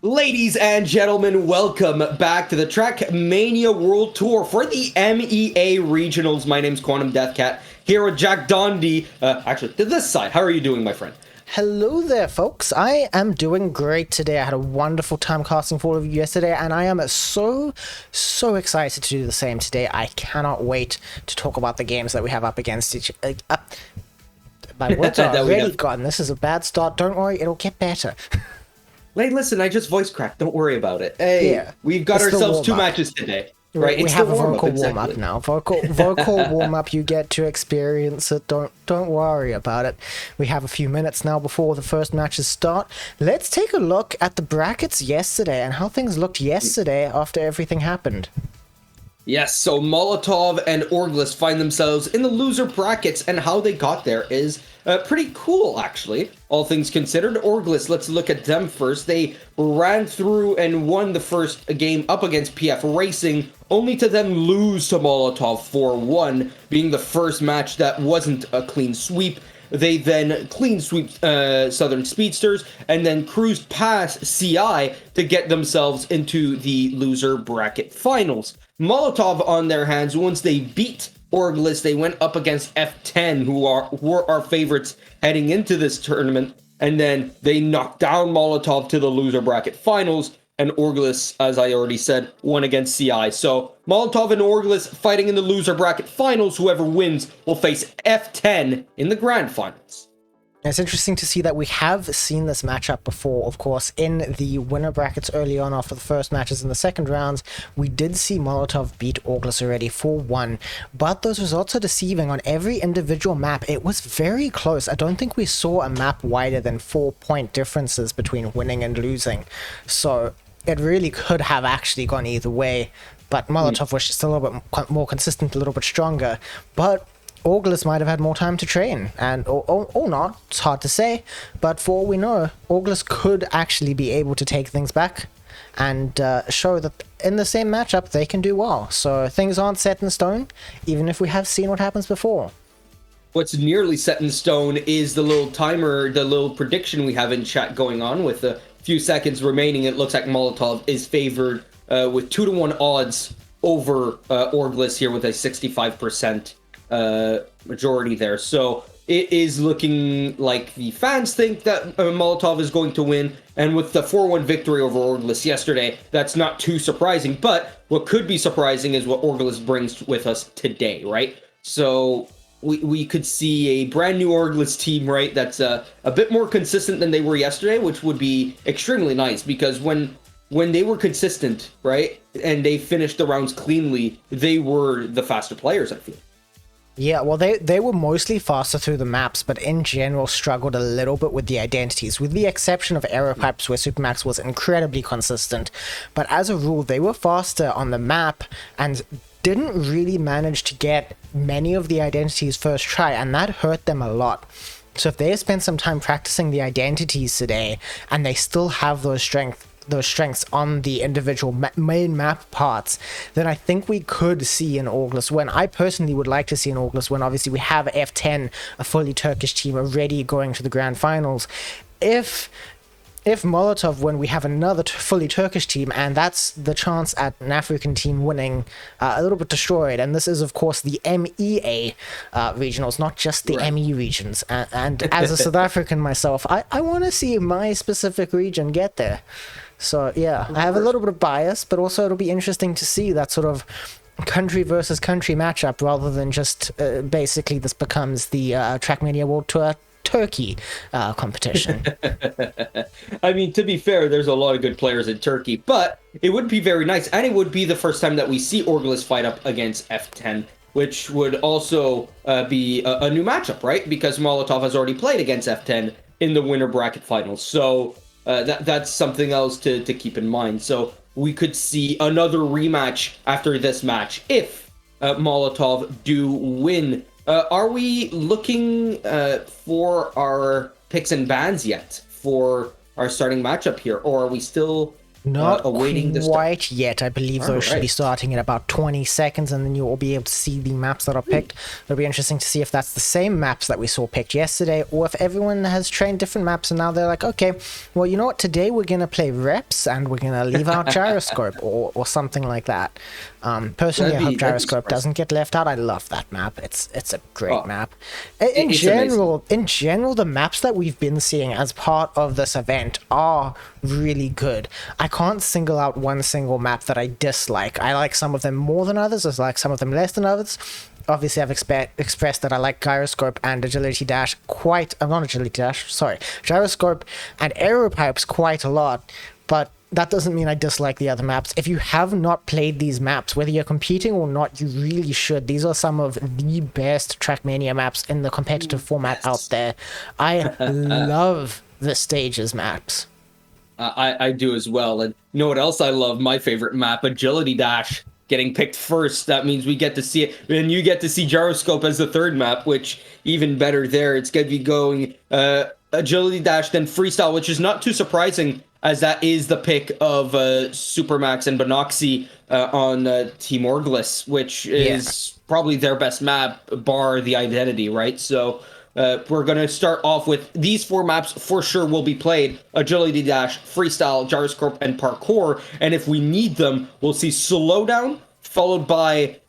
Ladies and gentlemen, welcome back to the Trackmania World Tour for the MEA Regionals. My name's Quantum Deathcat, here with Jack Dondi. Actually, to this side. How are you doing, my friend? Hello there, folks. I am doing great today. I had a wonderful time casting for all of you yesterday, and I am so excited to do the same today. I cannot wait to talk about the games that we have up against each my words are already gone. This is a bad start. Don't worry, it'll get better. Hey, listen, I just voice cracked. Don't worry about it. Hey, yeah, we've got ourselves two matches today. Right, we have a vocal warm-up now. Vocal warm-up, you get to experience it. Don't worry about it. We have a few minutes now before the first matches start. Let's take a look at the brackets yesterday and how things looked yesterday after everything happened. Yes, so Molotov and Orglis find themselves in the loser brackets, and how they got there is pretty cool, actually, all things considered. Orglis, let's look at them first. They ran through and won the first game up against PF Racing, only to then lose to Molotov 4-1, being the first match that wasn't a clean sweep. They then clean sweep Southern Speedsters and then cruised past CI to get themselves into the loser bracket finals. Molotov, on their hands, once they beat Orglis, they went up against F10, who were our favorites heading into this tournament, and then they knocked down Molotov to the loser bracket finals, and Orglis, as I already said, won against CI. So Molotov and Orglis fighting in the loser bracket finals. Whoever wins will face F10 in the grand finals. It's interesting to see that we have seen this matchup before, of course, in the winner brackets early on after the first matches in the second rounds. We did see Molotov beat Orglis already 4-1, but those results are deceiving. On every individual map, it was very close. I don't think we saw a map wider than 4-point differences between winning and losing. So it really could have actually gone either way, but Molotov was just a little bit more consistent, a little bit stronger. But Orglis might have had more time to train, and or not, it's hard to say, but for all we know, Orglis could actually be able to take things back and show that in the same matchup they can do well. So things aren't set in stone, even if we have seen what happens before. What's nearly set in stone is the little timer, the little prediction we have in chat going on with a few seconds remaining. It looks like Molotov is favored with 2-1 odds over Orglis here with a 65% majority there. So it is looking like the fans think that Molotov is going to win, and with the 4-1 victory over Orglis yesterday, that's not too surprising. But what could be surprising is what Orglis brings with us today, right? So we could see a brand new Orglis team, right, that's a bit more consistent than they were yesterday, which would be extremely nice, because when they were consistent, right, and they finished the rounds cleanly, they were the faster players, I feel. Yeah, well, they were mostly faster through the maps, but in general struggled a little bit with the identities, with the exception of Aeropipes, where Supermax was incredibly consistent. But as a rule, they were faster on the map and didn't really manage to get many of the identities first try, and that hurt them a lot. So if they spent some time practicing the identities today, and they still have those strengths on the individual main map parts, then I think we could see an Orglis win. I personally would like to see an Orglis win. Obviously, we have F10, a fully Turkish team, already going to the grand finals. If Molotov win, we have another fully Turkish team, and that's the chance at an African team winning a little bit destroyed. And this is, of course, the MEA regionals, not just the ME regions. And as a South African myself, I want to see my specific region get there. So yeah, I have a little bit of bias, but also it'll be interesting to see that sort of country versus country matchup, rather than just basically this becomes the Trackmania World Tour Turkey competition. I mean, to be fair, there's a lot of good players in Turkey, but it would be very nice, and it would be the first time that we see Orglis fight up against F10, which would also be a new matchup, right? Because Molotov has already played against F10 in the winner bracket finals, so that's something else to keep in mind. So we could see another rematch after this match if Molotov do win. Are we looking for our picks and bans yet for our starting matchup here, or are we still Not awaiting the start. quite yet. I believe those should be starting in about 20 seconds, and then you'll all be able to see the maps that are picked. It'll be interesting to see if that's the same maps that we saw picked yesterday, or if everyone has trained different maps, and now they're like, okay, well, you know what, today we're going to play reps, and we're going to leave out Gyroscope, or something like that. Personally, I hope Gyroscope doesn't get left out. I love that map. It's a great map. In general, the maps that we've been seeing as part of this event are really good. I can't single out one single map that I dislike. I like some of them more than others. I like some of them less than others. Obviously, I've expressed that I like Gyroscope and Agility Dash Gyroscope and Aero Pipes quite a lot, but that doesn't mean I dislike the other maps. If you have not played these maps, whether you're competing or not, you really should. These are some of the best Trackmania maps in the competitive format out there. I love the stages maps. I do as well. And you know what else I love? My favorite map, Agility Dash, getting picked first. That means we get to see it. And you get to see Gyroscope as the third map, which even better there. It's going to be going Agility Dash, then Freestyle, which is not too surprising, as that is the pick of Supermax and Benoxy on Team Orglis, which is probably their best map, bar the identity, right? So we're going to start off with these four maps for sure will be played: Agility Dash, Freestyle, Gyroscope, and Parkour. And if we need them, we'll see Slowdown, followed by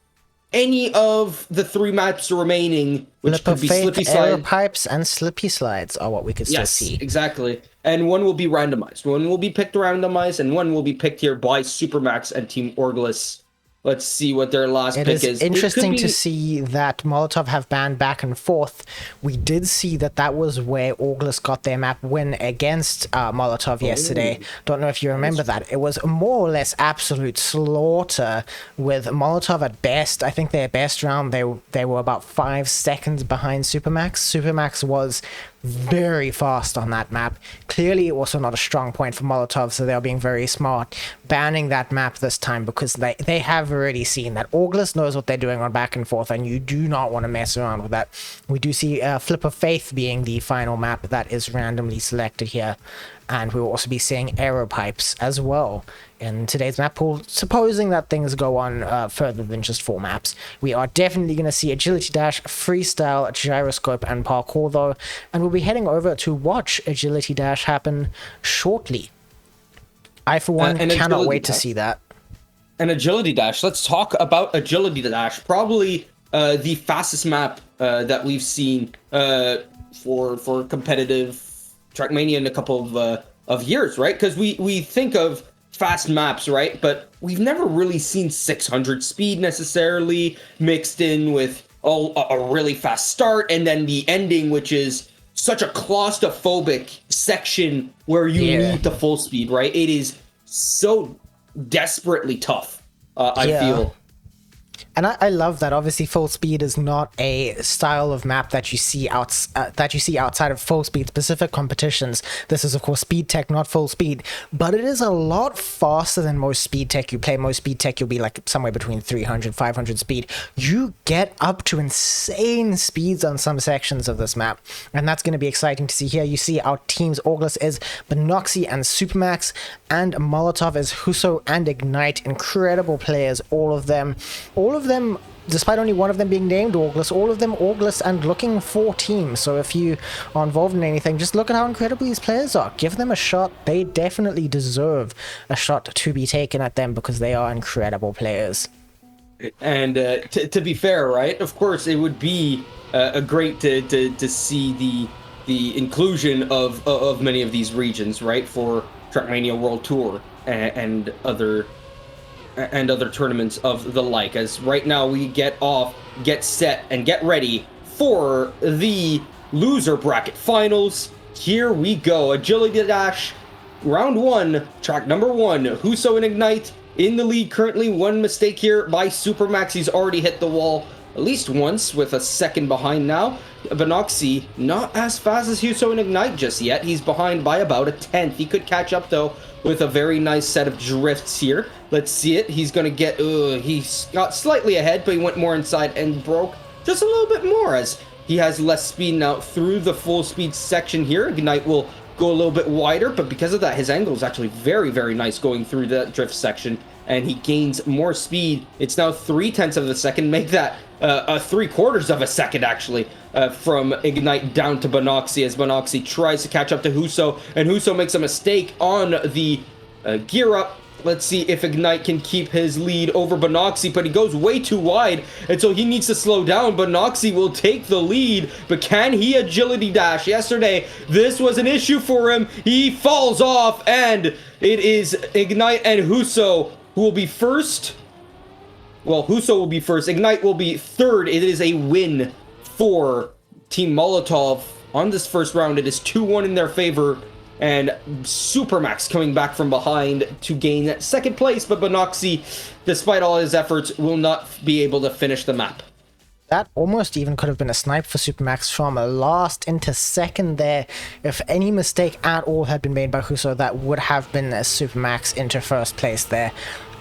any of the three maps remaining, which could be Slippy Slides. Aero Pipes and Slippy Slides are what we could still see. Yes, exactly. And one will be randomized. One will be picked randomized, and one will be picked here by Supermax and Team Orglis. Let's see what their last pick is. It is interesting to see that Molotov have banned back and forth. We did see that was where Orglis got their map win against Molotov yesterday. Don't know if you remember that. It was more or less absolute slaughter with Molotov at best. I think their best round, they were about 5 seconds behind Supermax. Supermax was very fast on that map. Clearly also not a strong point for Molotov, so they're being very smart banning that map this time, because they have already seen that Orglis knows what they're doing on back and forth, and you do not want to mess around with that. We do see Flip of Faith being the final map that is randomly selected here, and we will also be seeing Aero Pipes as well in today's map pool, supposing that things go on further than just 4 maps. We are definitely going to see Agility Dash, Freestyle, Gyroscope, and Parkour though, and we'll be heading over to watch Agility Dash happen shortly. I, for one, cannot wait to see that. And Agility Dash, let's talk about Agility Dash. Probably the fastest map that we've seen for competitive Trackmania in a couple of years, right? Because we think of fast maps, right? But we've never really seen 600 speed necessarily mixed in with a really fast start, and then the ending, which is such a claustrophobic section where you need the full speed, right? It is so desperately tough, I feel. And I love that. Obviously, full speed is not a style of map that you see outside of full speed specific competitions. This is, of course, speed tech, not full speed, but it is a lot faster than most speed tech you play. Most speed tech, you'll be like somewhere between 300, 500 speed. You get up to insane speeds on some sections of this map, and that's going to be exciting to see here. You see our teams: Orglis is Benoxy and Supermax, and Molotov is Huso and Ignite. Incredible players, all of them, despite only one of them being named Orglis, all of them Orglis and looking for teams. So if you are involved in anything, just look at how incredible these players are. Give them a shot. They definitely deserve a shot to be taken at them, because they are incredible players. And to be fair, right, of course it would be great to see the inclusion of many of these regions, right, for Trackmania World Tour and other tournaments of the like. As right now we get set and get ready for the loser bracket finals. Here we go. Agility Dash round 1, track number 1, Huso and Ignite in the lead currently. One mistake here by Supermax. He's already hit the wall at least once, with a second behind now. Benoxy not as fast as Huso and Ignite just yet. He's behind by about a 10th. He could catch up though with a very nice set of drifts here. Let's see it. He's gonna get, he's got slightly ahead, but he went more inside and broke just a little bit more, as he has less speed now through the full speed section here. Ignite will go a little bit wider, but because of that, his angle is actually very, very nice going through that drift section, and he gains more speed. It's now 0.3 of a second, make that 3/4 of a second, actually, from Ignite down to Binoxi, as Binoxi tries to catch up to Huso, and Huso makes a mistake on the gear up. Let's see if Ignite can keep his lead over Binoxi, but he goes way too wide, and so he needs to slow down. Binoxi will take the lead, but can he agility dash? Yesterday, this was an issue for him. He falls off, and it is Ignite and Huso who will be first. Well, Huso will be first. Ignite will be third. It is a win for Team Molotov on this first round. It is 2-1 in their favor. And Supermax coming back from behind to gain second place, but Binoxi, despite all his efforts, will not be able to finish the map. That almost even could have been a snipe for Supermax from last into second there. If any mistake at all had been made by Huso, that would have been a Supermax into first place there.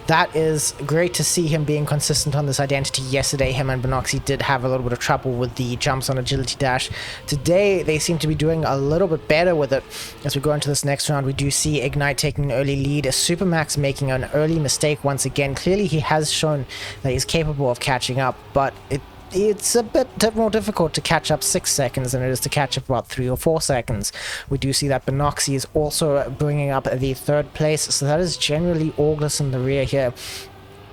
That is great to see him being consistent on this identity. Yesterday, him and Binoxi did have a little bit of trouble with the jumps on agility dash. Today, they seem to be doing a little bit better with it. As we go into this next round, we do see Ignite taking an early lead. Supermax making an early mistake once again. Clearly, he has shown that he's capable of catching up, but it's a bit more difficult to catch up 6 seconds than it is to catch up about 3 or 4 seconds. We do see that Binoxi is also bringing up the third place, so that is generally August in the rear here.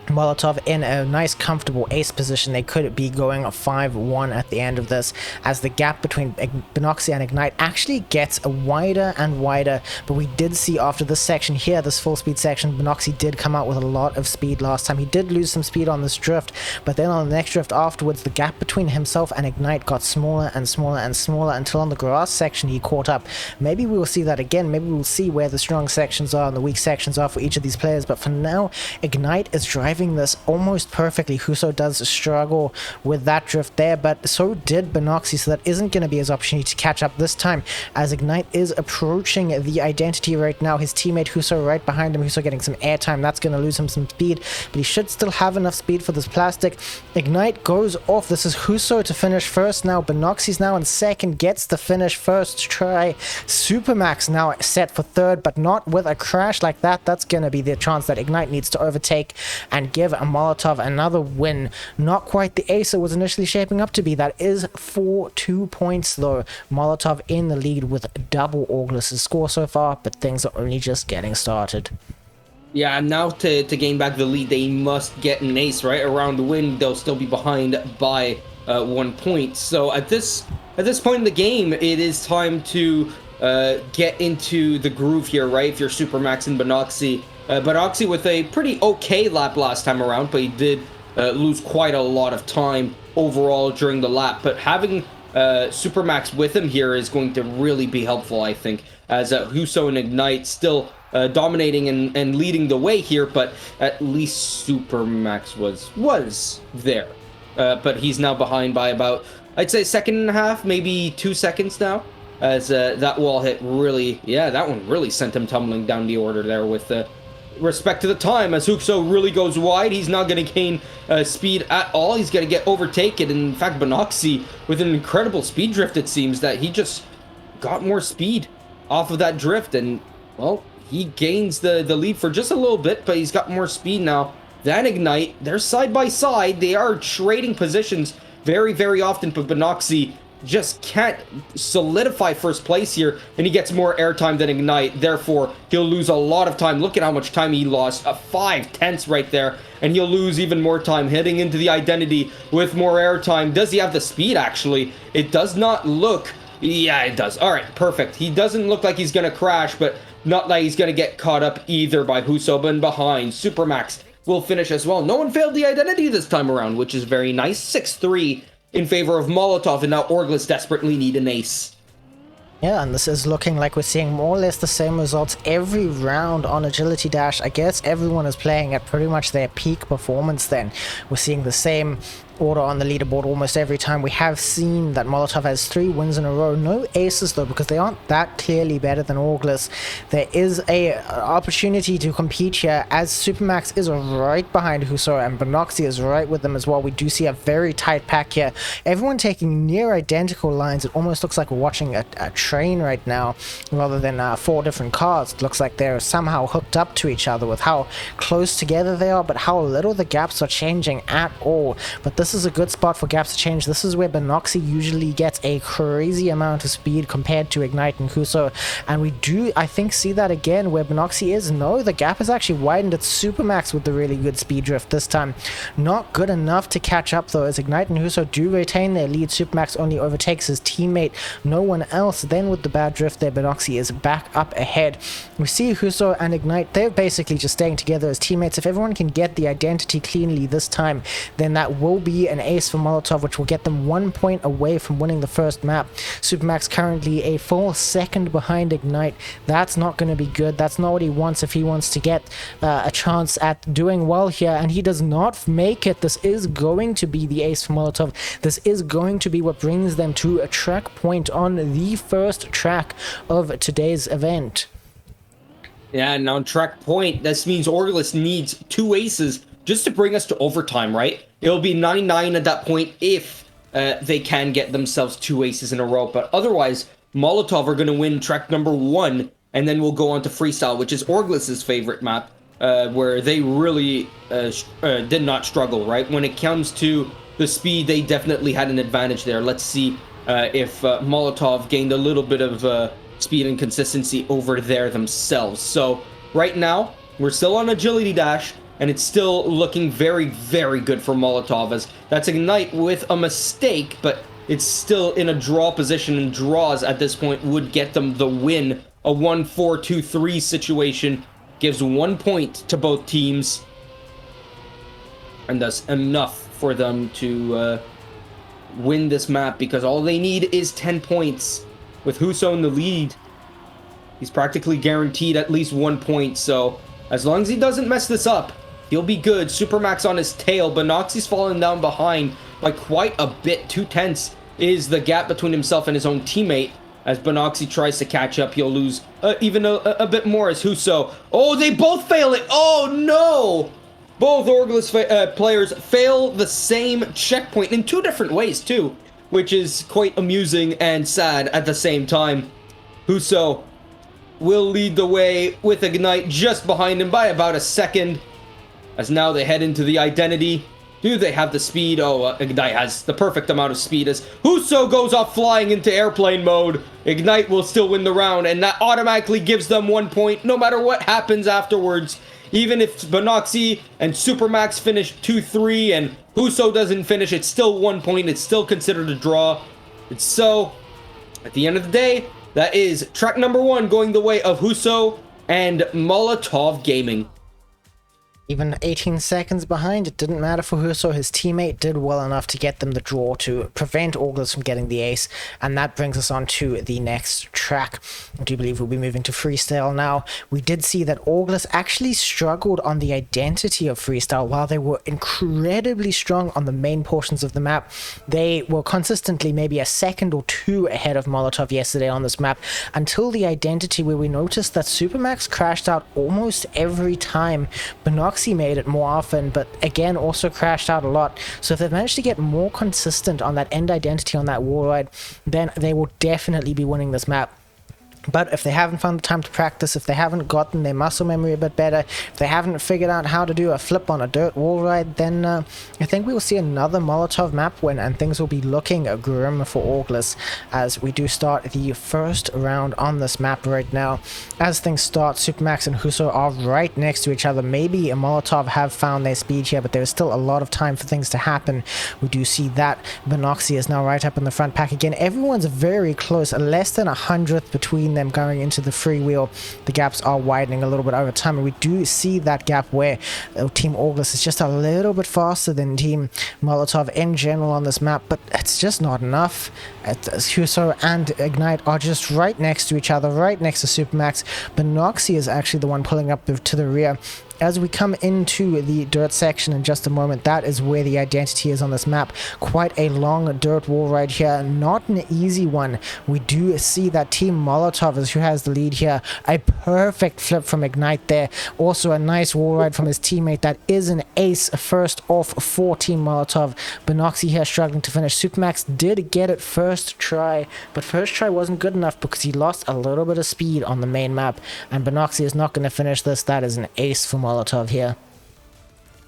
Molotov in a nice comfortable ace position. They could be going a 5-1 at the end of this, as the gap between Binoxi and Ignite actually gets wider and wider. But we did see after this section here, this full speed section, Binoxi did come out with a lot of speed last time. He did lose some speed on this drift, but then on the next drift afterwards, the gap between himself and Ignite got smaller and smaller and smaller until on the grass section he caught up. Maybe we will see that again. Maybe we'll see where the strong sections are and the weak sections are for each of these players, but for now, Ignite is driving this almost perfectly. Huso does struggle with that drift there, but so did Binoxi, so that isn't going to be his opportunity to catch up this time, as Ignite is approaching the identity right now. His teammate Huso right behind him. Huso getting some airtime. That's going to lose him some speed, but he should still have enough speed for this plastic. Ignite goes off. This is Huso to finish first now. Binoxi's now in second, gets the finish first try. Supermax now set for third, but not with a crash like that. That's going to be the chance that Ignite needs to overtake and give a Molotov another win. Not quite the ace it was initially shaping up to be. That is for 2 points though. Molotov in the lead with double Augus's score so far, but things are only just getting started. Yeah, now to gain back the lead, they must get an ace, right? Around the win, they'll still be behind by 1 point. So at this point in the game, it is time to get into the groove here, right? If you're Supermax and Binoxi. Binoxi with a pretty okay lap last time around, but he did lose quite a lot of time overall during the lap. But having Supermax with him here is going to really be helpful, I think, as Huso and Ignite still dominating and leading the way here, but at least Supermax was there. But he's now behind by about, I'd say, 1.5 seconds, maybe 2 seconds now, as that wall hit really, yeah, that one really sent him tumbling down the order there with respect to the time, as Huso really goes wide. He's not going to gain speed at all. He's going to get overtaken. And in fact, Binoxi with an incredible speed drift, it seems that he just got more speed off of that drift, and well, he gains the lead for just a little bit, but he's got more speed now than Ignite. They're side by side. They are trading positions very, very often, but Binoxi just can't solidify first place here, and he gets more airtime than Ignite. Therefore, he'll lose a lot of time. Look at how much time he lost. 5/10 right there, and he'll lose even more time heading into the identity with more airtime. Does he have the speed, actually? It does not look... Yeah, it does. All right, perfect. He doesn't look like he's going to crash, but not like he's going to get caught up either by Huso, but behind. Supermax will finish as well. No one failed the identity this time around, which is very nice. 6-3 in favor of Molotov, and now Orglis desperately need an ace. Yeah, and this is looking like we're seeing more or less the same results every round on Agility Dash. I guess everyone is playing at pretty much their peak performance then. We're seeing the same order on the leaderboard almost every time. We have seen that Molotov has 3 wins in a row. No aces though, because they aren't that clearly better than Orgless. There is a opportunity to compete here, as Supermax is right behind Huso and Bonoxy is right with them as well. We do see a very tight pack here. Everyone taking near identical lines. It almost looks like we're watching a train right now rather than 4 different cars. It looks like they're somehow hooked up to each other with how close together they are, but how little the gaps are changing at all. But this is a good spot for gaps to change. This is where Bonoxy usually gets a crazy amount of speed compared to Ignite and Huso, and we do, I think, see that again where Bonoxy is. No, the gap is actually widened. It's Supermax with the really good speed drift this time. Not good enough to catch up though, as Ignite and Huso do retain their lead. Supermax only overtakes his teammate, no one else. Then with the bad drift there, Bonoxy is back up ahead. We see Huso and Ignite, they're basically just staying together as teammates. If everyone can get the identity cleanly this time, then that will be an ace for Molotov, which will get them 1 point away from winning the first map. Supermax currently a full second behind Ignite. That's not going to be good. That's not what he wants if he wants to get a chance at doing well here, and he does not make it. This is going to be the ace for Molotov. This is going to be what brings them to a track point on the first track of today's event. Yeah, and on track point, this means Orgless needs 2 aces just to bring us to overtime, right? It'll be 9-9 at that point if they can get themselves 2 aces in a row. But otherwise, Molotov are going to win track number 1, and then we'll go on to Freestyle, which is Orgless's favorite map, where they really did not struggle, right? When it comes to the speed, they definitely had an advantage there. Let's see if Molotov gained a little bit of speed and consistency over there themselves. So right now, we're still on agility dash, and it's still looking very, very good for Molotov, as that's Ignite with a mistake, but it's still in a draw position, and draws at this point would get them the win. A 1-4-2-3 situation gives 1 point to both teams, and thus enough for them to win this map, because all they need is 10 points. With Huso in the lead, he's practically guaranteed at least 1 point, so as long as he doesn't mess this up, he'll be good. Supermax on his tail. Bonoxy's falling down behind by quite a bit. 2 tenths is the gap between himself and his own teammate. As Bonoxy tries to catch up, he'll lose even a bit more as Huso. Oh, they both fail it. Oh, no. Both Orgless players fail the same checkpoint in 2 different ways, too, which is quite amusing and sad at the same time. Huso will lead the way with Ignite just behind him by about a second, as now they head into the identity. Do they have the speed? Oh, Ignite has the perfect amount of speed, as Huso goes off flying into airplane mode. Ignite will still win the round, and that automatically gives them 1 point no matter what happens afterwards. Even if Bonoxy and Supermax finish 2-3 and Huso doesn't finish, it's still 1 point. It's still considered a draw. It's so, at the end of the day, that is track number 1 going the way of Huso and Molotov Gaming. Even 18 seconds behind, it didn't matter for Huso. His teammate did well enough to get them the draw to prevent Orgless from getting the ace, and that brings us on to the next track. I do believe we'll be moving to Freestyle now. We did see that Orgless actually struggled on the identity of Freestyle. While they were incredibly strong on the main portions of the map, they were consistently maybe a second or 2 ahead of Molotov yesterday on this map, until the identity, where we noticed that Supermax crashed out almost every time. Bonoxy made it more often, but again also crashed out a lot. So if they've managed to get more consistent on that end identity on that wall ride, then they will definitely be winning this map. But if they haven't found the time to practice, if they haven't gotten their muscle memory a bit better, if they haven't figured out how to do a flip on a dirt wall ride, then I think we will see another Molotov map win, and things will be looking grim for Orgless as we do start the first round on this map right now. As things start, Supermax and Huso are right next to each other. Maybe a Molotov have found their speed here, but there's still a lot of time for things to happen. We do see that Bonoxy is now right up in the front pack again. Everyone's very close, less than 100th between them going into the freewheel. The gaps are widening a little bit over time, and we do see that gap where Team Orgless is just a little bit faster than Team Molotov in general on this map, but it's just not enough. Huso and Ignite are just right next to each other, right next to Supermax. Bonoxy is actually the one pulling up to the rear. as we come into the dirt section in just a moment, that is where the identity is on this map. Quite a long dirt wall right here, not an easy one. We do see that Team Molotov is who has the lead here. A perfect flip from Ignite there. Also a nice wall ride from his teammate. That is an ace first off for Team Molotov. Benoxy here struggling to finish. Supermax did get it first try, but first try wasn't good enough because he lost a little bit of speed on the main map, and Benoxy is not going to finish this. That is an ace for Molotov here.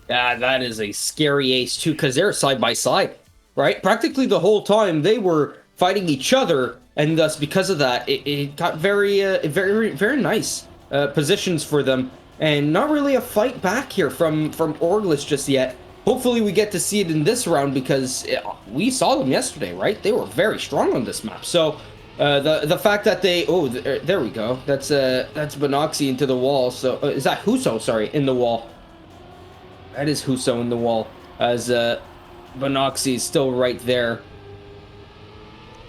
Yeah, that is a scary ace too, because they're side by side, right? Practically the whole time they were fighting each other, and thus because of that, it got very nice positions for them, and not really a fight back here from Orglis just yet. Hopefully we get to see it in this round, because we saw them yesterday, right? They were very strong on this map. So the fact that they there we go. That's Benoxy into the wall. So is that Huso? Sorry, in the wall. That is Huso in the wall, as Benoxy is still right there.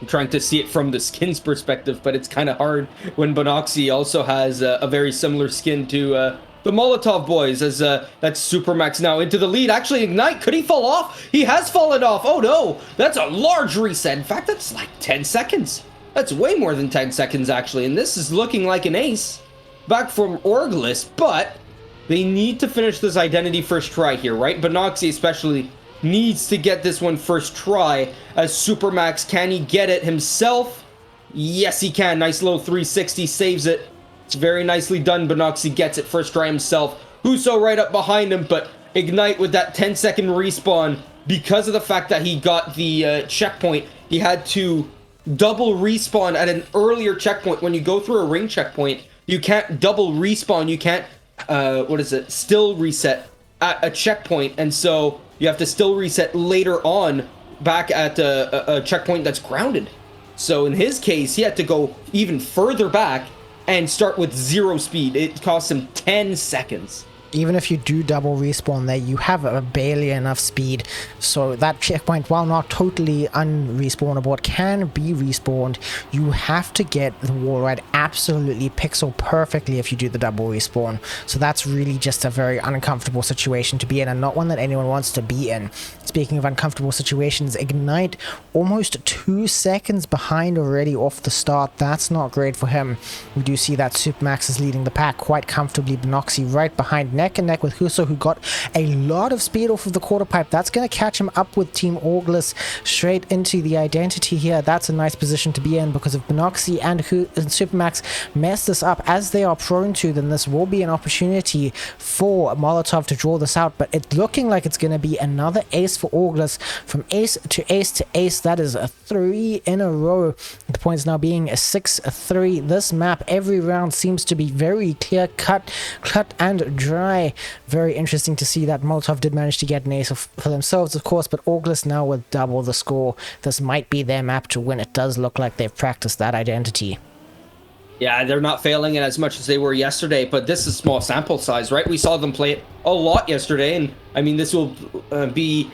I'm trying to see it from the skin's perspective, but it's kind of hard when Benoxy also has a very similar skin to the Molotov boys, as that's Supermax now into the lead. Actually, Ignite, could he fall off? He has fallen off. Oh no, that's a large reset. In fact, that's like 10 seconds. That's way more than 10 seconds, actually, and this is looking like an ace back from Orglis, but they need to finish this identity first try here, right? Benoxy especially needs to get this one first try, as Supermax, can he get it himself? Yes, he can. Nice little 360, saves it. It's very nicely done. Benoxy gets it first try himself. Huso right up behind him, but Ignite with that 10-second respawn, because of the fact that he got the checkpoint, he had to double respawn at an earlier checkpoint. When you go through a ring checkpoint, you can't double respawn. You can't still reset at a checkpoint, and so you have to still reset later on back at a checkpoint that's grounded. So in his case, he had to go even further back and start with 0 speed. It cost him 10 seconds. Even if you do double respawn there, you have barely enough speed, so that checkpoint, while not totally unrespawnable, can be respawned. You have to get the wall ride absolutely pixel perfectly if you do the double respawn, so that's really just a very uncomfortable situation to be in, and not one that anyone wants to be in. Speaking of uncomfortable situations, Ignite almost 2 seconds behind already off the start. That's not great for him. We do see that Supermax is leading the pack quite comfortably. Benoxy right behind, neck and neck with Huso, who got a lot of speed off of the quarter pipe. That's going to catch him up with Team Orglis straight into the identity here. That's a nice position to be in, because if Benoxy and Supermax mess this up, as they are prone to, then this will be an opportunity for Molotov to draw this out. But it's looking like it's going to be another ace for Orglis. From ace to ace to ace, that is a 3 in a row. The points now being a 6-3. This map, every round seems to be very clear cut and dry. Very interesting to see that Molotov did manage to get an ace for themselves, of course, but Orglis now with double the score. This might be their map to win. It does look like they've practiced that identity. Yeah, they're not failing it as much as they were yesterday, but this is small sample size, right? We saw them play it a lot yesterday, and I mean, this will be...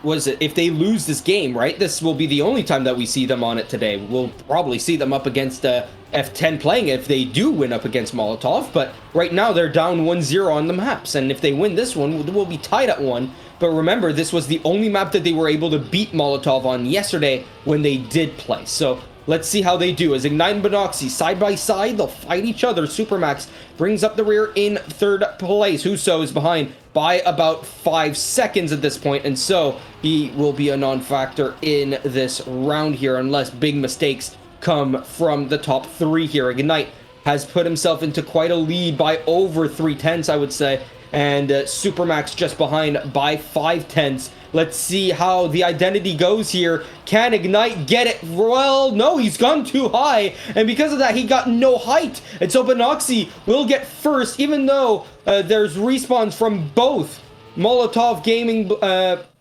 if they lose this game, right? This will be the only time that we see them on it today. We'll probably see them up against F10 playing it if they do win up against Molotov, but right now they're down 1-0 on the maps, and if they win this one, we'll be tied at 1. But remember, this was the only map that they were able to beat Molotov on yesterday when they did play. So let's see how they do. As Ignite and Benoxy side by side, they'll fight each other. Supermax brings up the rear in 3rd place. Huso is behind by about 5 seconds at this point, and so he will be a non-factor in this round here unless big mistakes come from the top 3 here. Ignite has put himself into quite a lead by over 3/10, I would say, and Supermax just behind by 5/10. Let's see how the identity goes here. Can Ignite get it? Well, no, he's gone too high, and because of that, he got no height. And so Benoxy will get first, even though there's respawns from both Molotov Gaming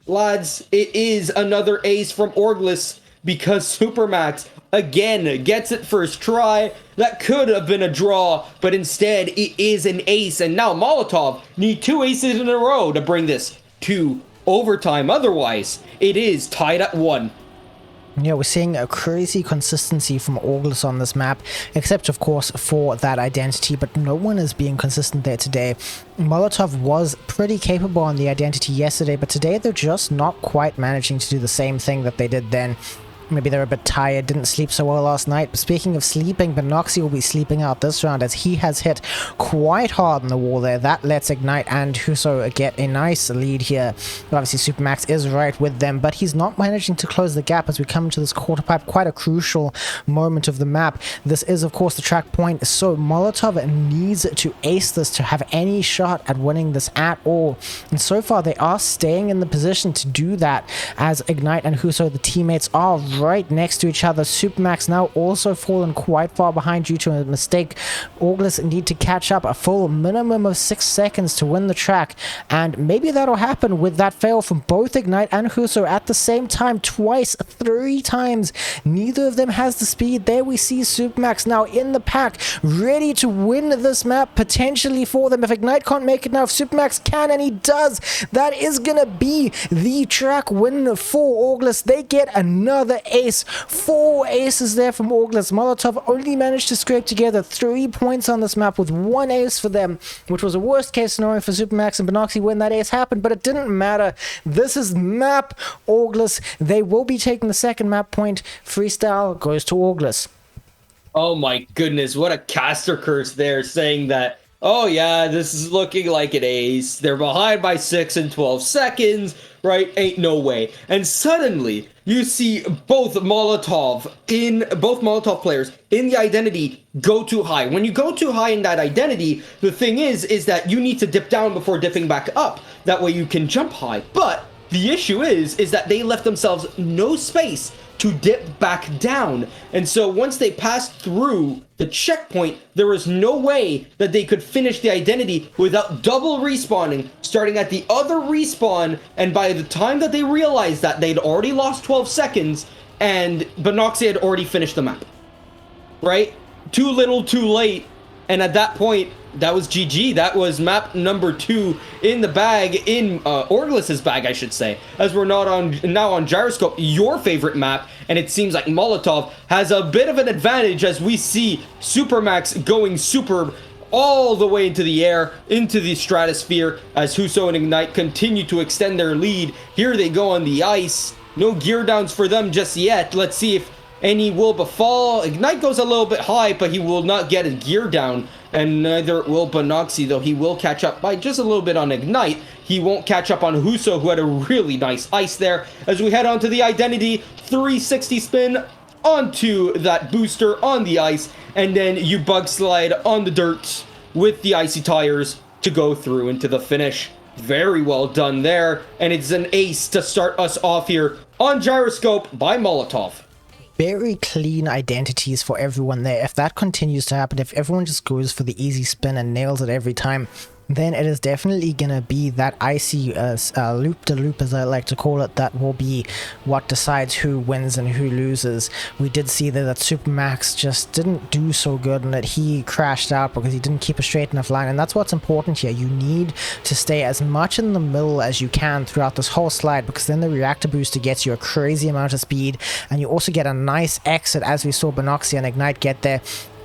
lads. It is another ace from Orglis, because Supermax again gets it first try. That could have been a draw, but instead it is an ace, and now Molotov need 2 aces in a row to bring this to overtime. Otherwise, it is tied at 1. Yeah, we're seeing a crazy consistency from August on this map, except of course for that identity, but no one is being consistent there today. Molotov was pretty capable on the identity yesterday, but today they're just not quite managing to do the same thing that they did then. Maybe they're a bit tired, didn't sleep so well last night. But speaking of sleeping, Benoxy will be sleeping out this round as he has hit quite hard on the wall there. That lets Ignite and Huso get a nice lead here. Obviously, Supermax is right with them, but he's not managing to close the gap as we come into this quarter pipe. Quite a crucial moment of the map. This is, of course, the track point, so Molotov needs to ace this to have any shot at winning this at all. And so far, they are staying in the position to do that as Ignite and Huso, the teammates, are right next to each other. Supermax now also fallen quite far behind due to a mistake. August need to catch up a full minimum of 6 seconds to win the track, and maybe that'll happen with that fail from both Ignite and Huso at the same time, twice, 3 times. Neither of them has the speed. There we see Supermax now in the pack, ready to win this map potentially for them. If Ignite can't make it now, if Supermax can, and he does, that is gonna be the track win for August. They get another ace. 4 aces there from August. Molotov only managed to scrape together 3 points on this map with 1 ace for them, which was a worst case scenario for Supermax and Benoxy when that ace happened, but it didn't matter. This is map August. They will be taking the second map point. Freestyle goes to August. Oh my goodness, what a caster curse there, saying that, oh yeah, this is looking like an ace. They're behind by 6 and 12 seconds, right? Ain't no way. And suddenly, you see both Molotov players in the identity go too high. When you go too high in that identity, the thing is that you need to dip down before dipping back up. That way you can jump high. But the issue is that they left themselves no space to dip back down. And so once they passed through the checkpoint, there was no way that they could finish the identity without double respawning, starting at the other respawn, and by the time that they realized that, they'd already lost 12 seconds, and Benoxy had already finished the map. Right? Too little, too late, and at that point, that was GG. That was map number 2 in the bag, in Orglis's bag, I should say, as we're now on Gyroscope, your favorite map, and it seems like Molotov has a bit of an advantage as we see Supermax going superb all the way into the air, into the stratosphere, as Huso and Ignite continue to extend their lead. Here they go on the ice. No gear downs for them just yet. Let's see if any will befall. Ignite goes a little bit high, but he will not get a gear down, and neither will Benoxy, though he will catch up by just a little bit on Ignite. He won't catch up on Huso, who had a really nice ice there. As we head on to the identity, 360 spin onto that booster on the ice, and then you bug slide on the dirt with the icy tires to go through into the finish. Very well done there, and it's an ace to start us off here on Gyroscope by Molotov. Very clean identities for everyone there. If that continues to happen, if everyone just goes for the easy spin and nails it every time, then it is definitely gonna be that icy loop-de-loop, as I like to call it, that will be what decides who wins and who loses. We did see that Supermax just didn't do so good and that he crashed out because he didn't keep a straight enough line, and that's what's important here. You need to stay as much in the middle as you can throughout this whole slide, because then the reactor booster gets you a crazy amount of speed, and you also get a nice exit as we saw Benoxy and Ignite get there.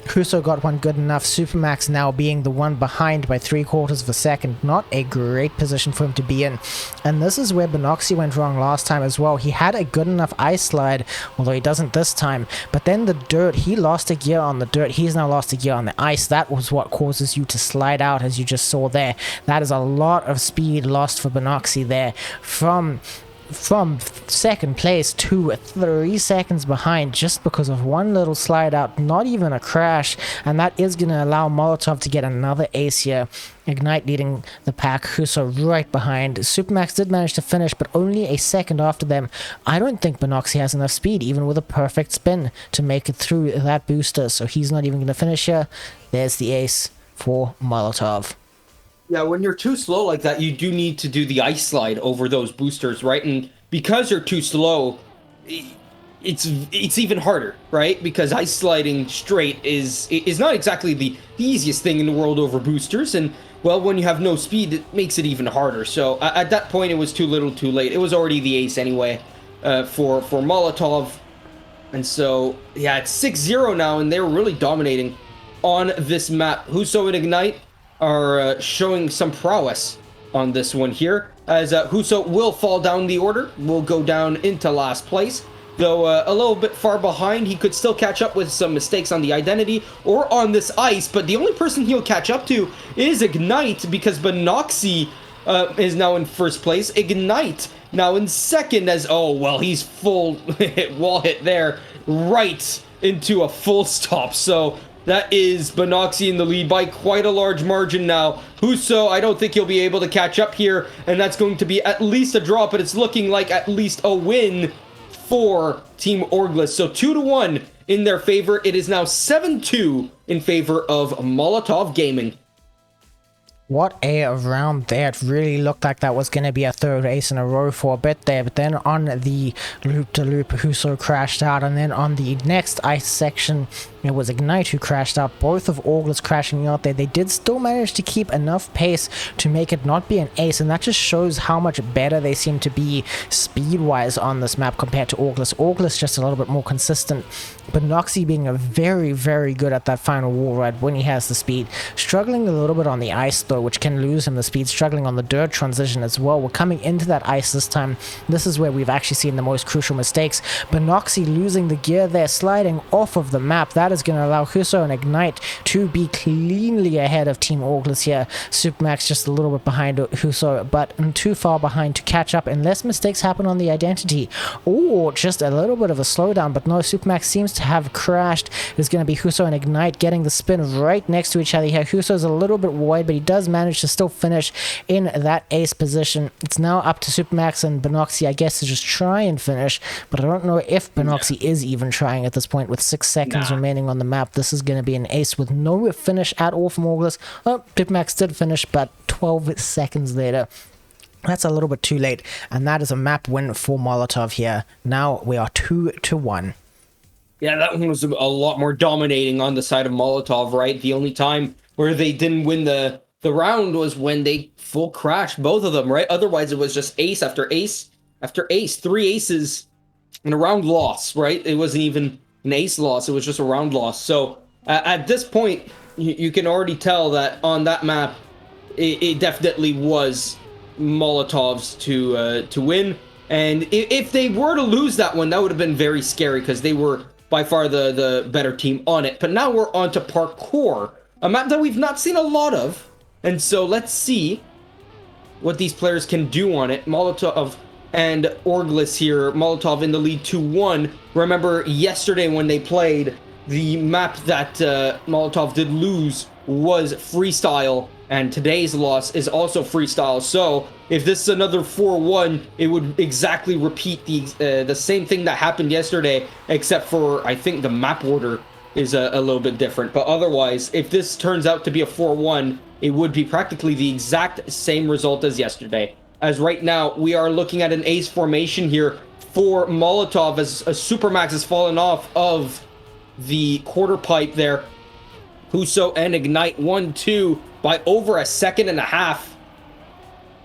Huso got one good enough. Supermax now being the one behind by 3/4 of a second. Not a great position for him to be in. And this is where Benoxy went wrong last time as well. He had a good enough ice slide, although he doesn't this time. But then the dirt, he lost a gear on the dirt. He's now lost a gear on the ice. That was what causes you to slide out, as you just saw there. That is a lot of speed lost for Benoxy there. From second place to 3 seconds behind just because of one little slide out, not even a crash, and that is going to allow Molotov to get another ace here. Ignite leading the pack, Huso right behind. Supermax did manage to finish, but only a second after them. I don't think Benoxy has enough speed, even with a perfect spin, to make it through that booster, so he's not even going to finish here. There's the ace for Molotov. Yeah, when you're too slow like that, you do need to do the ice slide over those boosters, right? And because you're too slow, it's even harder, right? Because ice sliding straight is not exactly the easiest thing in the world over boosters, and well, when you have no speed, it makes it even harder. So at that point, it was too little, too late. It was already the ace anyway for Molotov. And so, yeah, it's 6-0 now, and they're really dominating on this map. Huso and Ignite are showing some prowess on this one here, as Huso will fall down the order, will go down into last place. Though a little bit far behind, he could still catch up with some mistakes on the identity or on this ice, but the only person he'll catch up to is Ignite, because Benoxy is now in first place. Ignite now in second, as, oh, well, he's full wall hit there, right into a full stop. So that is Benoxy in the lead by quite a large margin now. Huso, I don't think he'll be able to catch up here, and that's going to be at least a draw, but it's looking like at least a win for Team Orglis. So 2-1 in their favor. It is now 7-2 in favor of Molotov Gaming. What a round there. It really looked like that was going to be a third ace in a row for a bit there, but then on the loop-to-loop, Huso crashed out, and then on the next ice section, it was Ignite who crashed out. Both of Orglis crashing out there. They did still manage to keep enough pace to make it not be an ace, and that just shows how much better they seem to be speed-wise on this map compared to Orglis. Orglis just a little bit more consistent, but Noxy being a very, very good at that final wall ride when he has the speed. Struggling a little bit on the ice though, which can lose him the speed. Struggling on the dirt transition as well. We're coming into that ice this time. This is where we've actually seen the most crucial mistakes. Benoxy losing the gear there, sliding off of the map. That is going to allow Huso and Ignite to be cleanly ahead of Team Orglis here. Supermax just a little bit behind Huso, but too far behind to catch up unless mistakes happen on the identity, or just a little bit of a slowdown. But no, Supermax seems to have crashed. It's going to be Huso and Ignite getting the spin right next to each other here. Huso's a little bit wide, but he does manage to still finish in that ace position. It's now up to Supermax and Benoxy, I guess, to just try and finish, but I don't know if Benoxy is even trying at this point. With 6 seconds remaining on the map, this is going to be an ace with no finish at all from Orglis. Oh, Supermax did finish, but 12 seconds later. That's a little bit too late, and that is a map win for Molotov here. Now we are 2-1. Yeah, that one was a lot more dominating on the side of Molotov, right? The only time where they didn't win the round was when they full crashed, both of them, right? Otherwise, it was just ace after ace after ace. 3 aces in a round loss, right? It wasn't even an ace loss. It was just a round loss. So at this point, you can already tell that on that map, it definitely was Molotov's to win. And if they were to lose that one, that would have been very scary, because they were by far the better team on it. But now we're on to Parkour, a map that we've not seen a lot of. And so let's see what these players can do on it. Molotov and Orglis here. Molotov in the lead 2-1. Remember yesterday when they played, the map that Molotov did lose was Freestyle, and today's loss is also Freestyle. So if this is another 4-1, it would exactly repeat the same thing that happened yesterday, except for I think the map order is a little bit different. But otherwise, if this turns out to be a 4-1, it would be practically the exact same result as yesterday. As right now, we are looking at an ace formation here for Molotov, as Supermax has fallen off of the quarter pipe there. Huso and Ignite 1-2 by over a second and a half.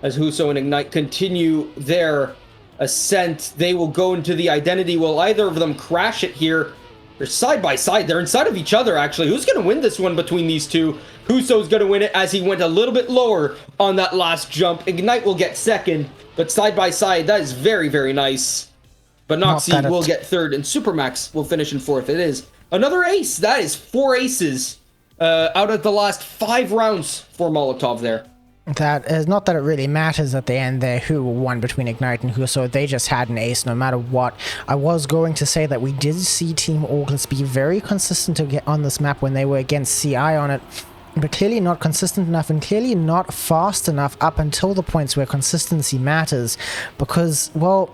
As Huso and Ignite continue their ascent, they will go into the identity. Will either of them crash it here? They're side by side. They're inside of each other, actually. Who's going to win this one between these two? Huso's going to win it, as he went a little bit lower on that last jump. Ignite will get second, but side by side, that is very, very nice. But Noxy will get third, and Supermax will finish in fourth. It is another ace. That is 4 aces out of the last 5 rounds for Molotov there. That is not that it really matters at the end there who won between Ignite and Huso. They just had an ace no matter what. I was going to say that we did see Team Orglis be very consistent to get on this map when they were against CI on it, but clearly not consistent enough, and clearly not fast enough up until the points where consistency matters. Because, well,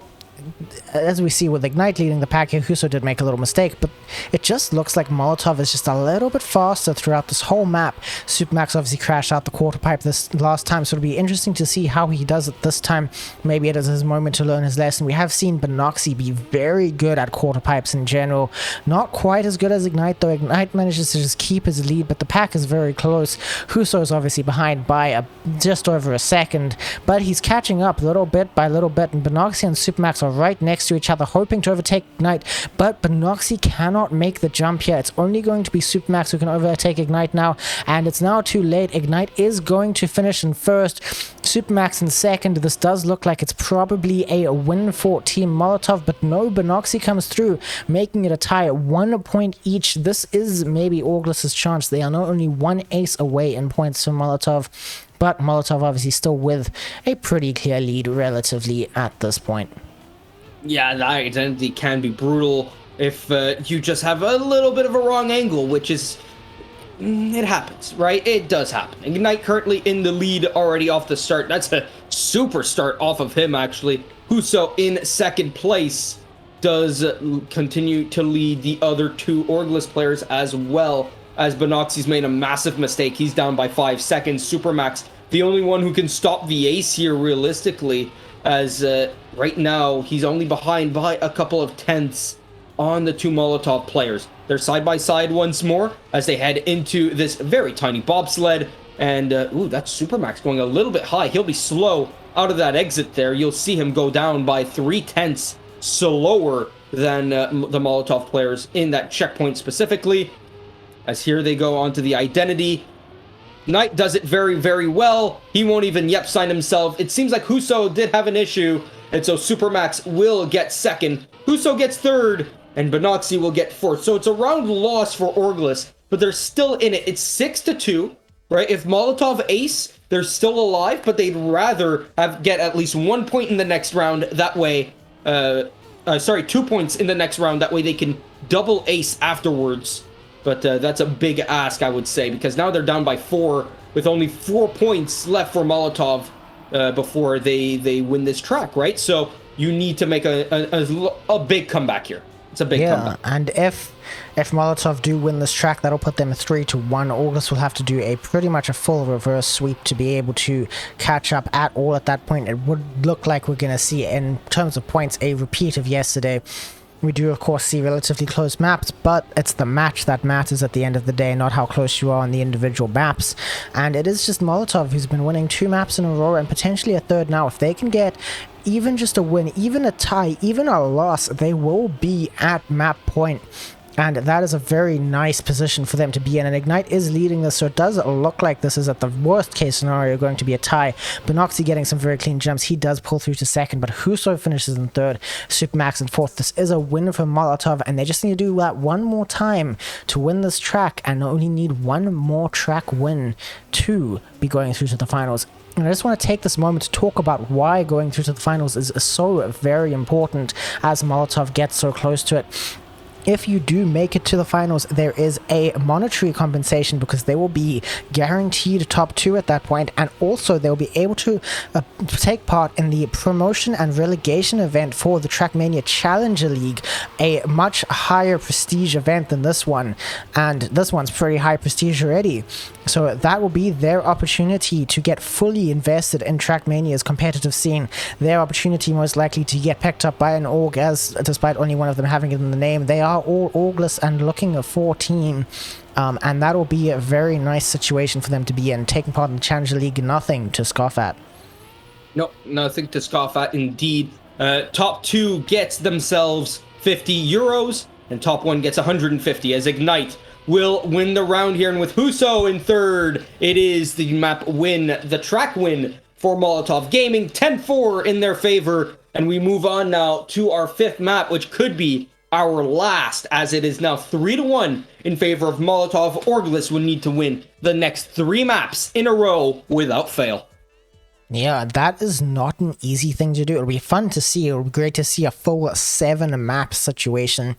as we see with Ignite leading the pack here, Huso did make a little mistake, but it just looks like Molotov is just a little bit faster throughout this whole map. Supermax obviously crashed out the quarter pipe this last time, so it'll be interesting to see how he does it this time. Maybe it is his moment to learn his lesson. We have seen Benoxy be very good at quarter pipes in general. Not quite as good as Ignite, though. Ignite manages to just keep his lead, but the pack is very close. Huso is obviously behind by just over a second, but he's catching up little bit by little bit, and Benoxy and Supermax are right next to each other, hoping to overtake Ignite, but Benoxy cannot make the jump here. It's only going to be Supermax who can overtake Ignite now, and it's now too late. Ignite is going to finish in first, Supermax in second. This does look like it's probably a win for Team Molotov, but no, Benoxy comes through, making it a tie at 1 point each. This is maybe Augus's chance. They are not only one ace away in points from Molotov, but Molotov obviously still with a pretty clear lead relatively at this point. Yeah, the identity can be brutal if you just have a little bit of a wrong angle, which is... it happens, right? It does happen. Ignite currently in the lead already off the start. That's a super start off of him, actually. Huso in second place does continue to lead the other two Orgless players, as well as Benoxy's made a massive mistake. He's down by 5 seconds. Supermax, the only one who can stop the ace here realistically, as right now he's only behind by a couple of tenths on the two Molotov players. They're side by side once more as they head into this very tiny bobsled. And ooh, that's Supermax going a little bit high. He'll be slow out of that exit there. You'll see him go down by 3/10 slower than the Molotov players in that checkpoint specifically. As here they go onto the identity. Knight does it very, very well. He won't even sign himself. It seems like Huso did have an issue, and so Supermax will get second. Huso gets third, and Benoxy will get fourth. So it's a round loss for Orgless, but they're still in it. It's 6-2, right? If Molotov ace, they're still alive, but they'd rather get at least 1 point in the next round. That way, 2 points in the next round. That way they can double ace afterwards. But that's a big ask, I would say, because now they're down by 4 with only 4 points left for Molotov before they win this track, right? So you need to make a big comeback here. It's a big comeback. And if Molotov do win this track, that'll put them 3-1. August will have to do pretty much a full reverse sweep to be able to catch up at all at that point. It would look like we're going to see, in terms of points, a repeat of yesterday. We do, of course, see relatively close maps, but it's the match that matters at the end of the day, not how close you are on the individual maps. And it is just Molotov who's been winning 2 maps in a row and potentially a third now. If they can get even just a win, even a tie, even a loss, they will be at map point. And that is a very nice position for them to be in. And Ignite is leading this, so it does look like this is, at the worst case scenario, going to be a tie. Benoxy getting some very clean jumps. He does pull through to second, but Huso finishes in third. Supermax in fourth. This is a win for Molotov, and they just need to do that one more time to win this track, and only need one more track win to be going through to the finals. And I just want to take this moment to talk about why going through to the finals is so very important as Molotov gets so close to it. If you do make it to the finals, there is a monetary compensation because they will be guaranteed top 2 at that point, and also they'll be able to take part in the promotion and relegation event for the Trackmania Challenger League, a much higher prestige event than this one, and this one's pretty high prestige already. So that will be their opportunity to get fully invested in Trackmania's competitive scene, their opportunity most likely to get picked up by an org, as despite only one of them having it in the name, they are all orgless and looking for team. And that'll be a very nice situation for them to be in. Taking part in the Challenger League, nothing to scoff at. No, nothing to scoff at indeed. Top 2 gets themselves 50 euros, and top 1 gets 150 as Ignite will win the round here. And with Huso in third, it is the map win, the track win for Molotov Gaming, 10-4 in their favor. And we move on now to our 5th map, which could be our last, as it is now 3-1 in favor of Molotov. Orgless would need to win the next 3 maps in a row without fail. Yeah, that is not an easy thing to do. It'll be fun to see. It'll be great to see a full 7 map situation.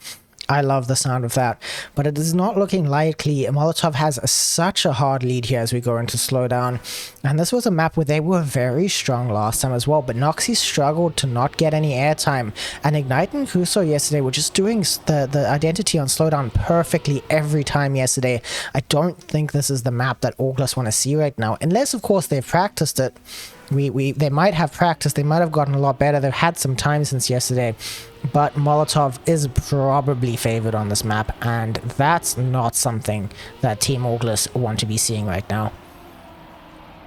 I love the sound of that, but it is not looking likely. Molotov has such a hard lead here as we go into slowdown, and this was a map where they were very strong last time as well, but Noxy struggled to not get any airtime, and Ignite and Huso yesterday were just doing the identity on slowdown perfectly every time yesterday. I don't think this is the map that Orgless want to see right now, unless of course they've practiced it. They might have practiced, they might have gotten a lot better, they've had some time since yesterday, but Molotov is probably favored on this map, and that's not something that Team Orgless want to be seeing right now.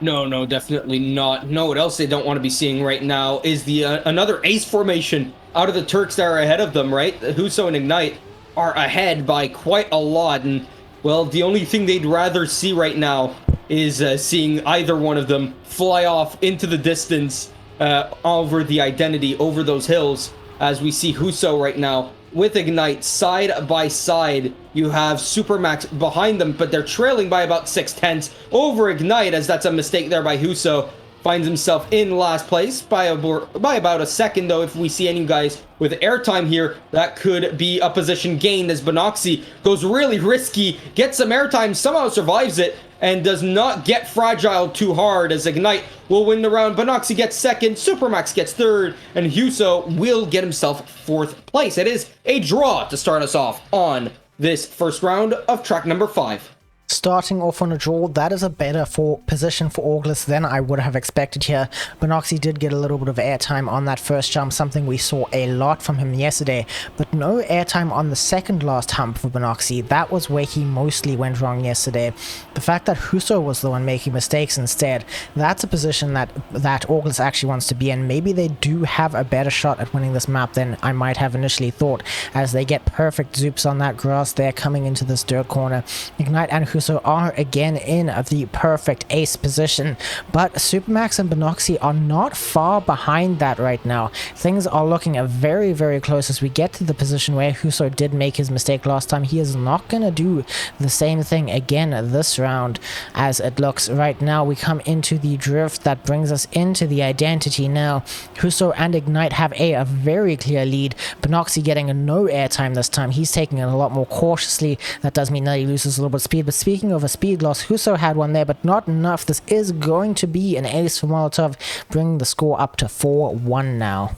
No, definitely not. No, what else they don't want to be seeing right now is the another ace formation out of the Turks that are ahead of them, right? Huso and Ignite are ahead by quite a lot, and, well, the only thing they'd rather see right now is seeing either one of them fly off into the distance over the identity, over those hills, as we see Huso right now with Ignite side by side. You have Supermax behind them, but they're trailing by about 6/10 over Ignite, as that's a mistake there by Huso. Finds himself in last place by about a second, though. If we see any guys with airtime here, that could be a position gained, as Banoxy goes really risky, gets some airtime, somehow survives it, and does not get fragile too hard, as Ignite will win the round. Banoxy gets second, Supermax gets third, and Huso will get himself fourth place. It is a draw to start us off on this first round of track number 5. Starting off on a draw, that is a better position for Orgless than I would have expected here. Banoxy did get a little bit of airtime on that first jump, something we saw a lot from him yesterday, but no airtime on the second last hump for Banoxy. That was where he mostly went wrong yesterday. The fact that Huso was the one making mistakes instead, that's a position that Orgless actually wants to be in. Maybe they do have a better shot at winning this map than I might have initially thought, as they get perfect zoops on that grass there coming into this dirt corner. Ignite and Huso are again in the perfect ace position, but Supermax and Banoxy are not far behind that right now. Things are looking very, very close as we get to the position where Huso did make his mistake last time. He is not going to do the same thing again this round, as it looks right now. We come into the drift that brings us into the identity now. Huso and Ignite have a very clear lead. Banoxy getting no airtime this time. He's taking it a lot more cautiously. That does mean that he loses a little bit of speed, but speaking of a speed loss, Huso had one there, but not enough. This is going to be an ace for Molotov, bringing the score up to 4-1 now.